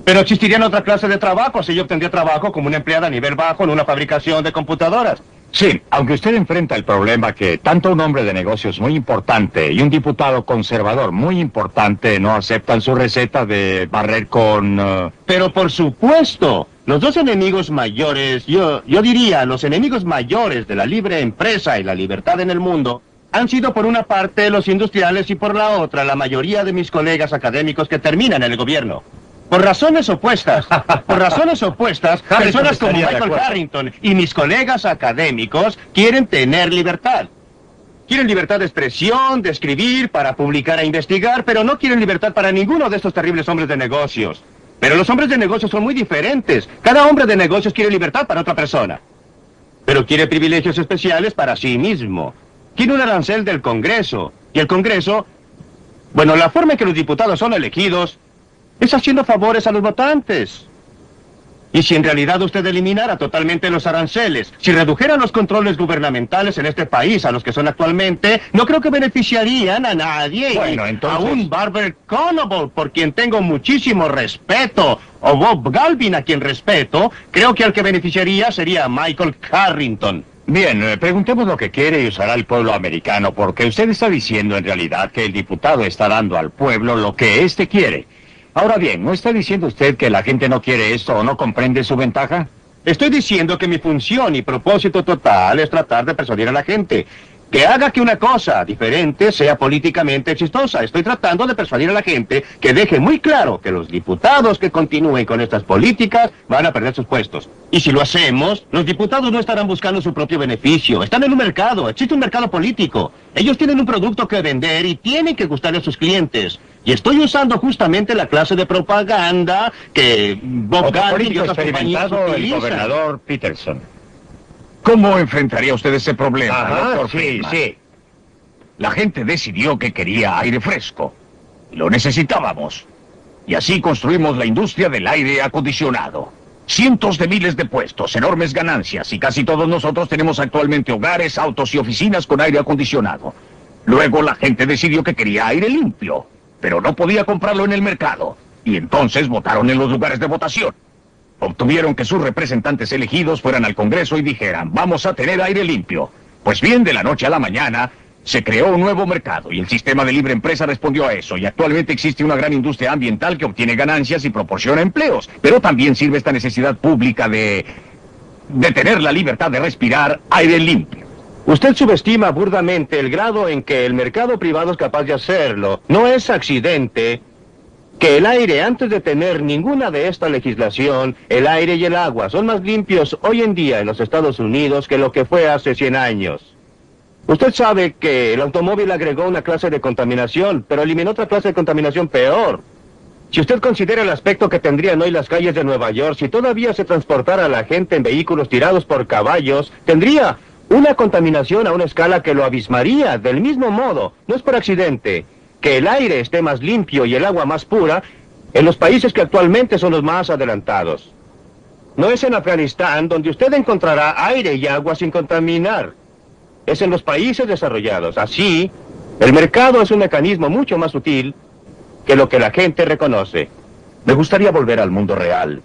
Pero existirían otra clase de trabajo si yo obtendría trabajo como una empleada a nivel bajo en una fabricación de computadoras. Sí, aunque usted enfrenta el problema que tanto un hombre de negocios muy importante y un diputado conservador muy importante no aceptan su receta de barrer con... Pero por supuesto, los dos enemigos mayores, yo diría, los enemigos mayores de la libre empresa y la libertad en el mundo, han sido por una parte los industriales y por la otra la mayoría de mis colegas académicos que terminan en el gobierno. Por razones opuestas, personas como Michael Harrington y mis colegas académicos quieren tener libertad. Quieren libertad de expresión, de escribir, para publicar e investigar, pero no quieren libertad para ninguno de estos terribles hombres de negocios. Pero los hombres de negocios son muy diferentes. Cada hombre de negocios quiere libertad para otra persona. Pero quiere privilegios especiales para sí mismo. Quiere un arancel del Congreso. Y el Congreso, bueno, la forma en que los diputados son elegidos es haciendo favores a los votantes. Y si en realidad usted eliminara totalmente los aranceles, si redujera los controles gubernamentales en este país a los que son actualmente, no creo que beneficiarían a nadie. Bueno, entonces... A un Barber Conable, por quien tengo muchísimo respeto, o Bob Galvin, a quien respeto, creo que al que beneficiaría sería Michael Carrington. Bien, preguntemos lo que quiere y usará el pueblo americano, porque usted está diciendo en realidad que el diputado está dando al pueblo lo que éste quiere. Ahora bien, ¿no está diciendo usted que la gente no quiere esto o no comprende su ventaja? Estoy diciendo que mi función y propósito total es tratar de persuadir a la gente que haga que una cosa diferente sea políticamente exitosa. Estoy tratando de persuadir a la gente que deje muy claro que los diputados que continúen con estas políticas van a perder sus puestos. Y si lo hacemos, los diputados no estarán buscando su propio beneficio. Están en un mercado, existe un mercado político. Ellos tienen un producto que vender y tienen que gustarle a sus clientes. Y estoy usando justamente la clase de propaganda que Bob Galvin y otras compañías utilizan. El gobernador Peterson. ¿Cómo enfrentaría usted ese problema, doctor sí, Friedman? sí. La gente decidió que quería aire fresco. Lo necesitábamos. Y así construimos la industria del aire acondicionado. Cientos de miles de puestos, enormes ganancias, y casi todos nosotros tenemos actualmente hogares, autos y oficinas con aire acondicionado. Luego la gente decidió que quería aire limpio, pero no podía comprarlo en el mercado. Y entonces votaron en los lugares de votación. Obtuvieron que sus representantes elegidos fueran al Congreso y dijeran, vamos a tener aire limpio. Pues bien, de la noche a la mañana, se creó un nuevo mercado y el sistema de libre empresa respondió a eso. Y actualmente existe una gran industria ambiental que obtiene ganancias y proporciona empleos. Pero también sirve esta necesidad pública de tener la libertad de respirar aire limpio. Usted subestima burdamente el grado en que el mercado privado es capaz de hacerlo. No es accidente que el aire, antes de tener ninguna de esta legislación, el aire y el agua son más limpios hoy en día en los Estados Unidos que lo que fue hace 100 años. Usted sabe que el automóvil agregó una clase de contaminación, pero eliminó otra clase de contaminación peor. Si usted considera el aspecto que tendrían hoy las calles de Nueva York, si todavía se transportara a la gente en vehículos tirados por caballos, tendría una contaminación a una escala que lo abismaría. Del mismo modo, no es por accidente que el aire esté más limpio y el agua más pura en los países que actualmente son los más adelantados. No es en Afganistán donde usted encontrará aire y agua sin contaminar. Es en los países desarrollados. Así, el mercado es un mecanismo mucho más sutil que lo que la gente reconoce. Me gustaría volver al mundo real,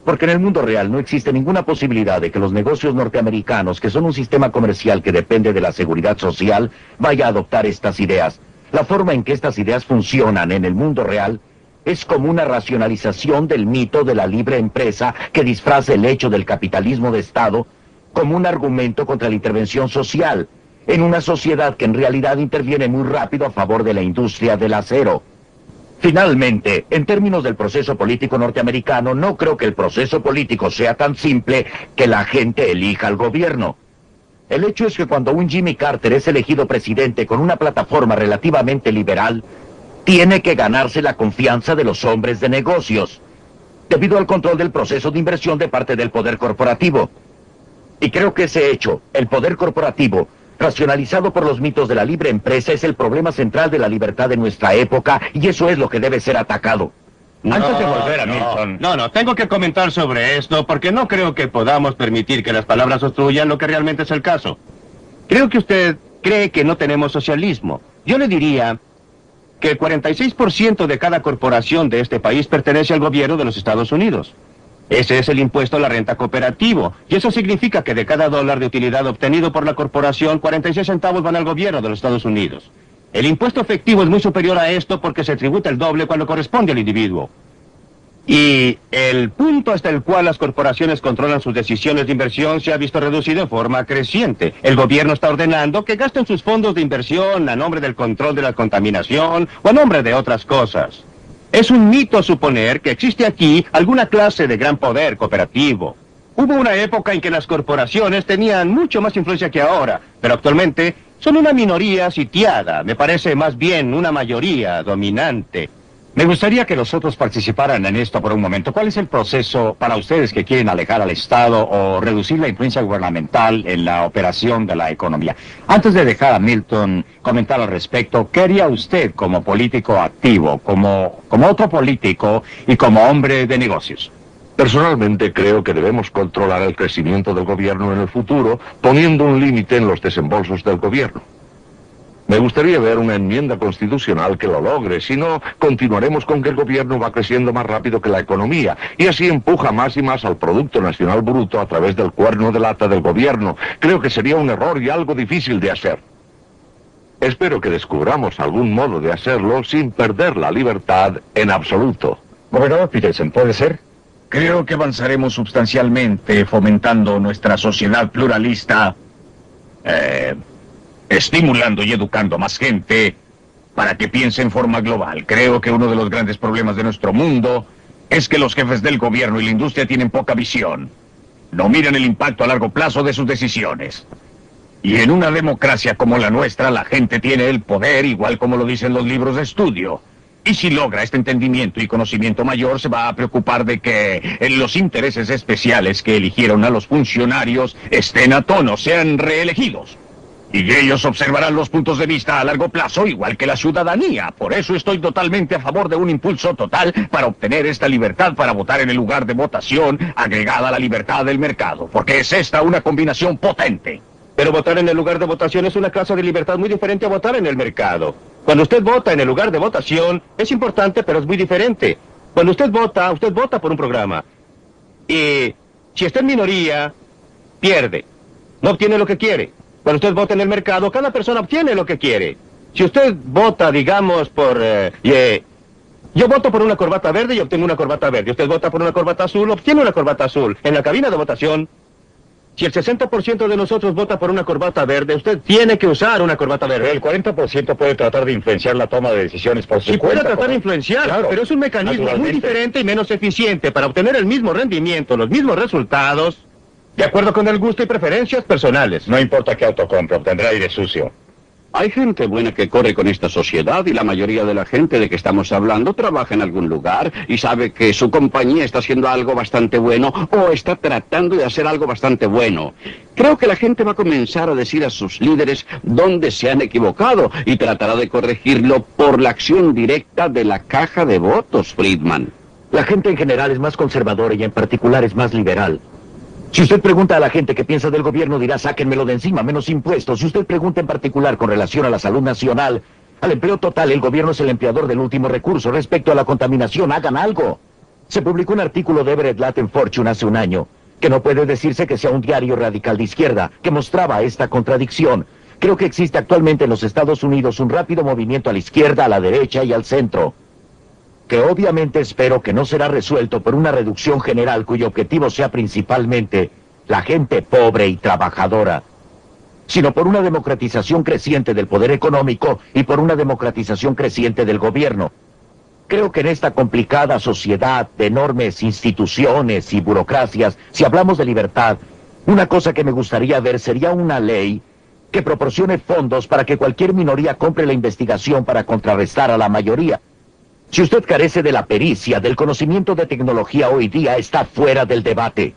porque en el mundo real no existe ninguna posibilidad de que los negocios norteamericanos, que son un sistema comercial que depende de la seguridad social, vaya a adoptar estas ideas. La forma en que estas ideas funcionan en el mundo real es como una racionalización del mito de la libre empresa que disfraza el hecho del capitalismo de Estado como un argumento contra la intervención social, en una sociedad que en realidad interviene muy rápido a favor de la industria del acero. Finalmente, en términos del proceso político norteamericano, no creo que el proceso político sea tan simple que la gente elija al gobierno. El hecho es que cuando un Jimmy Carter es elegido presidente con una plataforma relativamente liberal, tiene que ganarse la confianza de los hombres de negocios, debido al control del proceso de inversión de parte del poder corporativo. Y creo que ese hecho, el poder corporativo, racionalizado por los mitos de la libre empresa, es el problema central de la libertad de nuestra época, y eso es lo que debe ser atacado. Antes de volver a Milton... No, tengo que comentar sobre esto porque no creo que podamos permitir que las palabras obstruyan lo que realmente es el caso. Creo que usted cree que no tenemos socialismo. Yo le diría que el 46% de cada corporación de este país pertenece al gobierno de los Estados Unidos. Ese es el impuesto a la renta cooperativo, y eso significa que de cada $1 de utilidad obtenido por la corporación, 46 centavos van al gobierno de los Estados Unidos. El impuesto efectivo es muy superior a esto porque se tributa el doble cuando corresponde al individuo. Y el punto hasta el cual las corporaciones controlan sus decisiones de inversión se ha visto reducido en forma creciente. El gobierno está ordenando que gasten sus fondos de inversión a nombre del control de la contaminación o a nombre de otras cosas. Es un mito suponer que existe aquí alguna clase de gran poder cooperativo. Hubo una época en que las corporaciones tenían mucho más influencia que ahora, pero actualmente son una minoría sitiada, me parece más bien una mayoría dominante. Me gustaría que los otros participaran en esto por un momento. ¿Cuál es el proceso para ustedes que quieren alejar al Estado o reducir la influencia gubernamental en la operación de la economía? Antes de dejar a Milton comentar al respecto, ¿qué haría usted como político activo, como otro político y como hombre de negocios? Personalmente creo que debemos controlar el crecimiento del gobierno en el futuro, poniendo un límite en los desembolsos del gobierno. Me gustaría ver una enmienda constitucional que lo logre, si no, continuaremos con que el gobierno va creciendo más rápido que la economía, y así empuja más y más al Producto Nacional Bruto a través del cuerno de lata del gobierno. Creo que sería un error y algo difícil de hacer. Espero que descubramos algún modo de hacerlo sin perder la libertad en absoluto. Gobernador Peterson, ¿puede ser? Creo que avanzaremos sustancialmente fomentando nuestra sociedad pluralista, estimulando y educando a más gente para que piense en forma global. Creo que uno de los grandes problemas de nuestro mundo es que los jefes del gobierno y la industria tienen poca visión. No miran el impacto a largo plazo de sus decisiones. Y en una democracia como la nuestra, la gente tiene el poder, igual como lo dicen los libros de estudio. Y si logra este entendimiento y conocimiento mayor, se va a preocupar de que los intereses especiales que eligieron a los funcionarios estén a tono, sean reelegidos. Y ellos observarán los puntos de vista a largo plazo, igual que la ciudadanía. Por eso estoy totalmente a favor de un impulso total para obtener esta libertad para votar en el lugar de votación, agregada a la libertad del mercado. Porque es esta una combinación potente. Pero votar en el lugar de votación es una clase de libertad muy diferente a votar en el mercado. Cuando usted vota en el lugar de votación, es importante, pero es muy diferente. Cuando usted vota por un programa. Y si está en minoría, pierde. No obtiene lo que quiere. Cuando usted vota en el mercado, cada persona obtiene lo que quiere. Si usted vota, digamos, por... yo voto por una corbata verde y obtengo una corbata verde. Usted vota por una corbata azul, obtiene una corbata azul. En la cabina de votación, si el 60% de nosotros vota por una corbata verde, usted tiene que usar una corbata verde. El 40% puede tratar de influenciar la toma de decisiones por su Sí, cuenta. puede tratar de influenciar, Claro, pero es un mecanismo muy naturalmente. diferente y menos eficiente para obtener el mismo rendimiento, los mismos resultados, de acuerdo con el gusto y preferencias personales. No importa qué auto compre, obtendrá aire sucio. Hay gente buena que corre con esta sociedad y la mayoría de la gente de que estamos hablando trabaja en algún lugar y sabe que su compañía está haciendo algo bastante bueno o está tratando de hacer algo bastante bueno. Creo que la gente va a comenzar a decir a sus líderes dónde se han equivocado y tratará de corregirlo por la acción directa de la caja de votos, Friedman. La gente en general es más conservadora y en particular es más liberal. Si usted pregunta a la gente qué piensa del gobierno, dirá, sáquenmelo de encima, menos impuestos. Si usted pregunta en particular con relación a la salud nacional, al empleo total, el gobierno es el empleador del último recurso. Respecto a la contaminación, hagan algo. Se publicó un artículo de Everett Latin Fortune hace un año, que no puede decirse que sea un diario radical de izquierda, que mostraba esta contradicción. Creo que existe actualmente en los Estados Unidos un rápido movimiento a la izquierda, a la derecha y al centro, que obviamente espero que no será resuelto por una reducción general cuyo objetivo sea principalmente la gente pobre y trabajadora, sino por una democratización creciente del poder económico y por una democratización creciente del gobierno. Creo que en esta complicada sociedad de enormes instituciones y burocracias, si hablamos de libertad, una cosa que me gustaría ver sería una ley que proporcione fondos para que cualquier minoría compre la investigación para contrarrestar a la mayoría. Si usted carece de la pericia, del conocimiento de tecnología hoy día, está fuera del debate.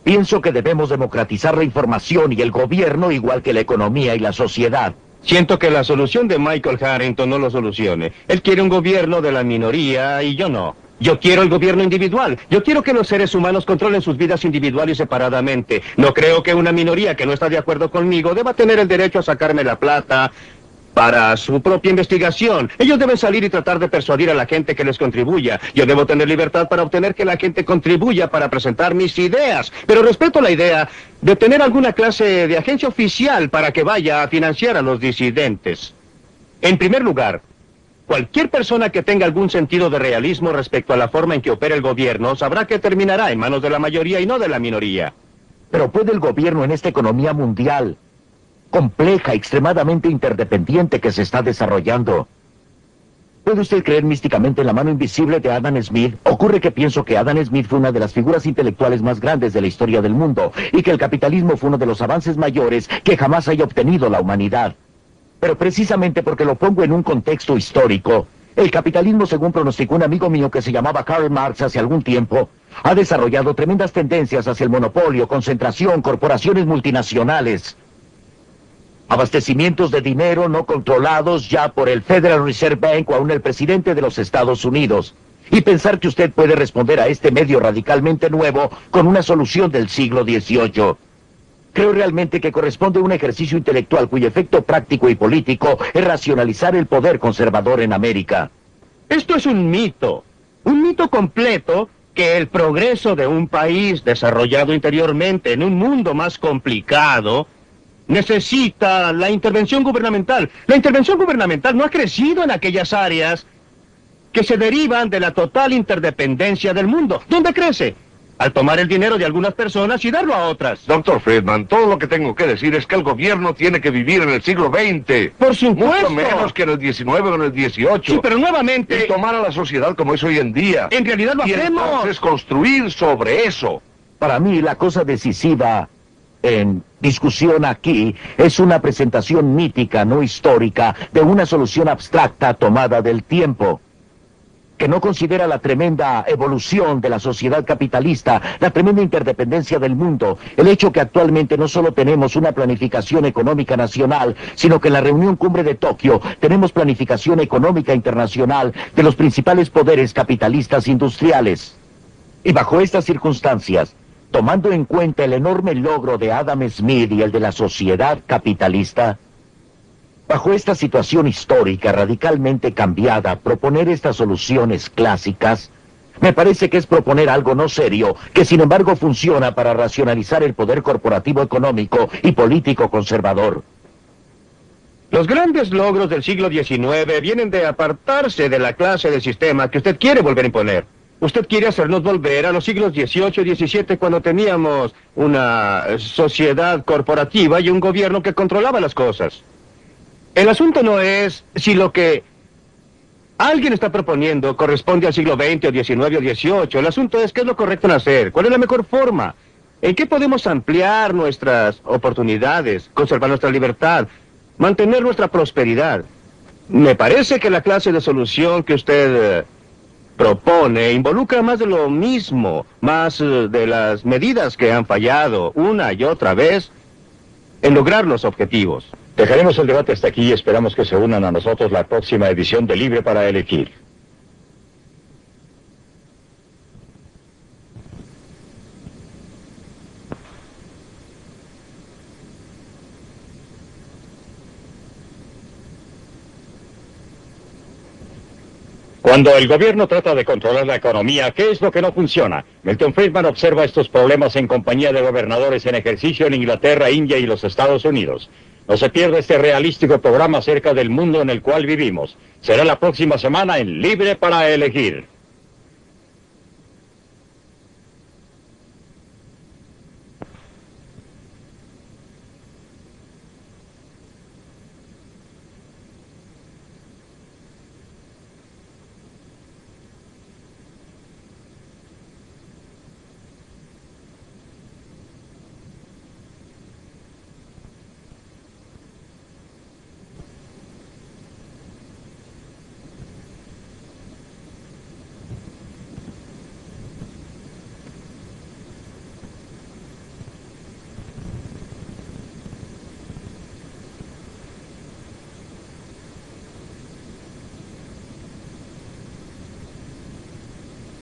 Pienso que debemos democratizar la información y el gobierno, igual que la economía y la sociedad. Siento que la solución de Michael Harrington no lo solucione. Él quiere un gobierno de la minoría y yo no. Yo quiero el gobierno individual. Yo quiero que los seres humanos controlen sus vidas individuales y separadamente. No creo que una minoría que no está de acuerdo conmigo deba tener el derecho a sacarme la plata para su propia investigación. Ellos deben salir y tratar de persuadir a la gente que les contribuya. Yo debo tener libertad para obtener que la gente contribuya para presentar mis ideas. Pero respeto la idea de tener alguna clase de agencia oficial para que vaya a financiar a los disidentes. En primer lugar, cualquier persona que tenga algún sentido de realismo respecto a la forma en que opera el gobierno sabrá que terminará en manos de la mayoría y no de la minoría. Pero ¿puede el gobierno en esta economía mundial compleja, extremadamente interdependiente que se está desarrollando? ¿Puede usted creer místicamente en la mano invisible de Adam Smith? Ocurre que pienso que Adam Smith fue una de las figuras intelectuales más grandes de la historia del mundo y que el capitalismo fue uno de los avances mayores que jamás haya obtenido la humanidad. Pero precisamente porque lo pongo en un contexto histórico, el capitalismo, según pronosticó un amigo mío que se llamaba Karl Marx hace algún tiempo, ha desarrollado tremendas tendencias hacia el monopolio, concentración, corporaciones multinacionales, abastecimientos de dinero no controlados ya por el Federal Reserve Bank o aún el presidente de los Estados Unidos. y pensar que usted puede responder a este medio radicalmente nuevo con una solución del siglo XVIII. Creo realmente que corresponde a un ejercicio intelectual cuyo efecto práctico y político es racionalizar el poder conservador en América. Esto es un mito completo, que el progreso de un país desarrollado interiormente en un mundo más complicado necesita la intervención gubernamental. La intervención gubernamental no ha crecido en aquellas áreas que se derivan de la total interdependencia del mundo. ¿Dónde crece? Al tomar el dinero de algunas personas y darlo a otras. Doctor Friedman, todo lo que tengo que decir es que el gobierno tiene que vivir en el siglo XX. Por supuesto. Mucho menos que en el XIX o en el XVIII. Sí, pero nuevamente... Y tomar a la sociedad como es hoy en día. En realidad lo hacemos. Y entonces construir sobre eso. Para mí, la cosa decisiva en discusión aquí es una presentación mítica, no histórica, de una solución abstracta tomada del tiempo, que no considera la tremenda evolución de la sociedad capitalista, la tremenda interdependencia del mundo, el hecho que actualmente no solo tenemos una planificación económica nacional, sino que en la reunión cumbre de Tokio tenemos planificación económica internacional de los principales poderes capitalistas industriales. Y bajo estas circunstancias, tomando en cuenta el enorme logro de Adam Smith y el de la sociedad capitalista, bajo esta situación histórica radicalmente cambiada, proponer estas soluciones clásicas, me parece que es proponer algo no serio, que sin embargo funciona para racionalizar el poder corporativo económico y político conservador. Los grandes logros del siglo XIX vienen de apartarse de la clase de sistema que usted quiere volver a imponer. Usted quiere hacernos volver a los siglos XVIII y XVII, cuando teníamos una sociedad corporativa y un gobierno que controlaba las cosas. El asunto no es si lo que alguien está proponiendo corresponde al siglo XX o XIX o XVIII. El asunto es qué es lo correcto en hacer, cuál es la mejor forma, en qué podemos ampliar nuestras oportunidades, conservar nuestra libertad, mantener nuestra prosperidad. Me parece que la clase de solución que usted propone involucra más de lo mismo, más de las medidas que han fallado una y otra vez en lograr los objetivos. Dejaremos el debate hasta aquí y esperamos que se unan a nosotros la próxima edición de Libre para Elegir. Cuando el gobierno trata de controlar la economía, ¿qué es lo que no funciona? Milton Friedman observa estos problemas en compañía de gobernadores en ejercicio en Inglaterra, India y los Estados Unidos. No se pierda este realístico programa acerca del mundo en el cual vivimos. Será la próxima semana en Libre para Elegir.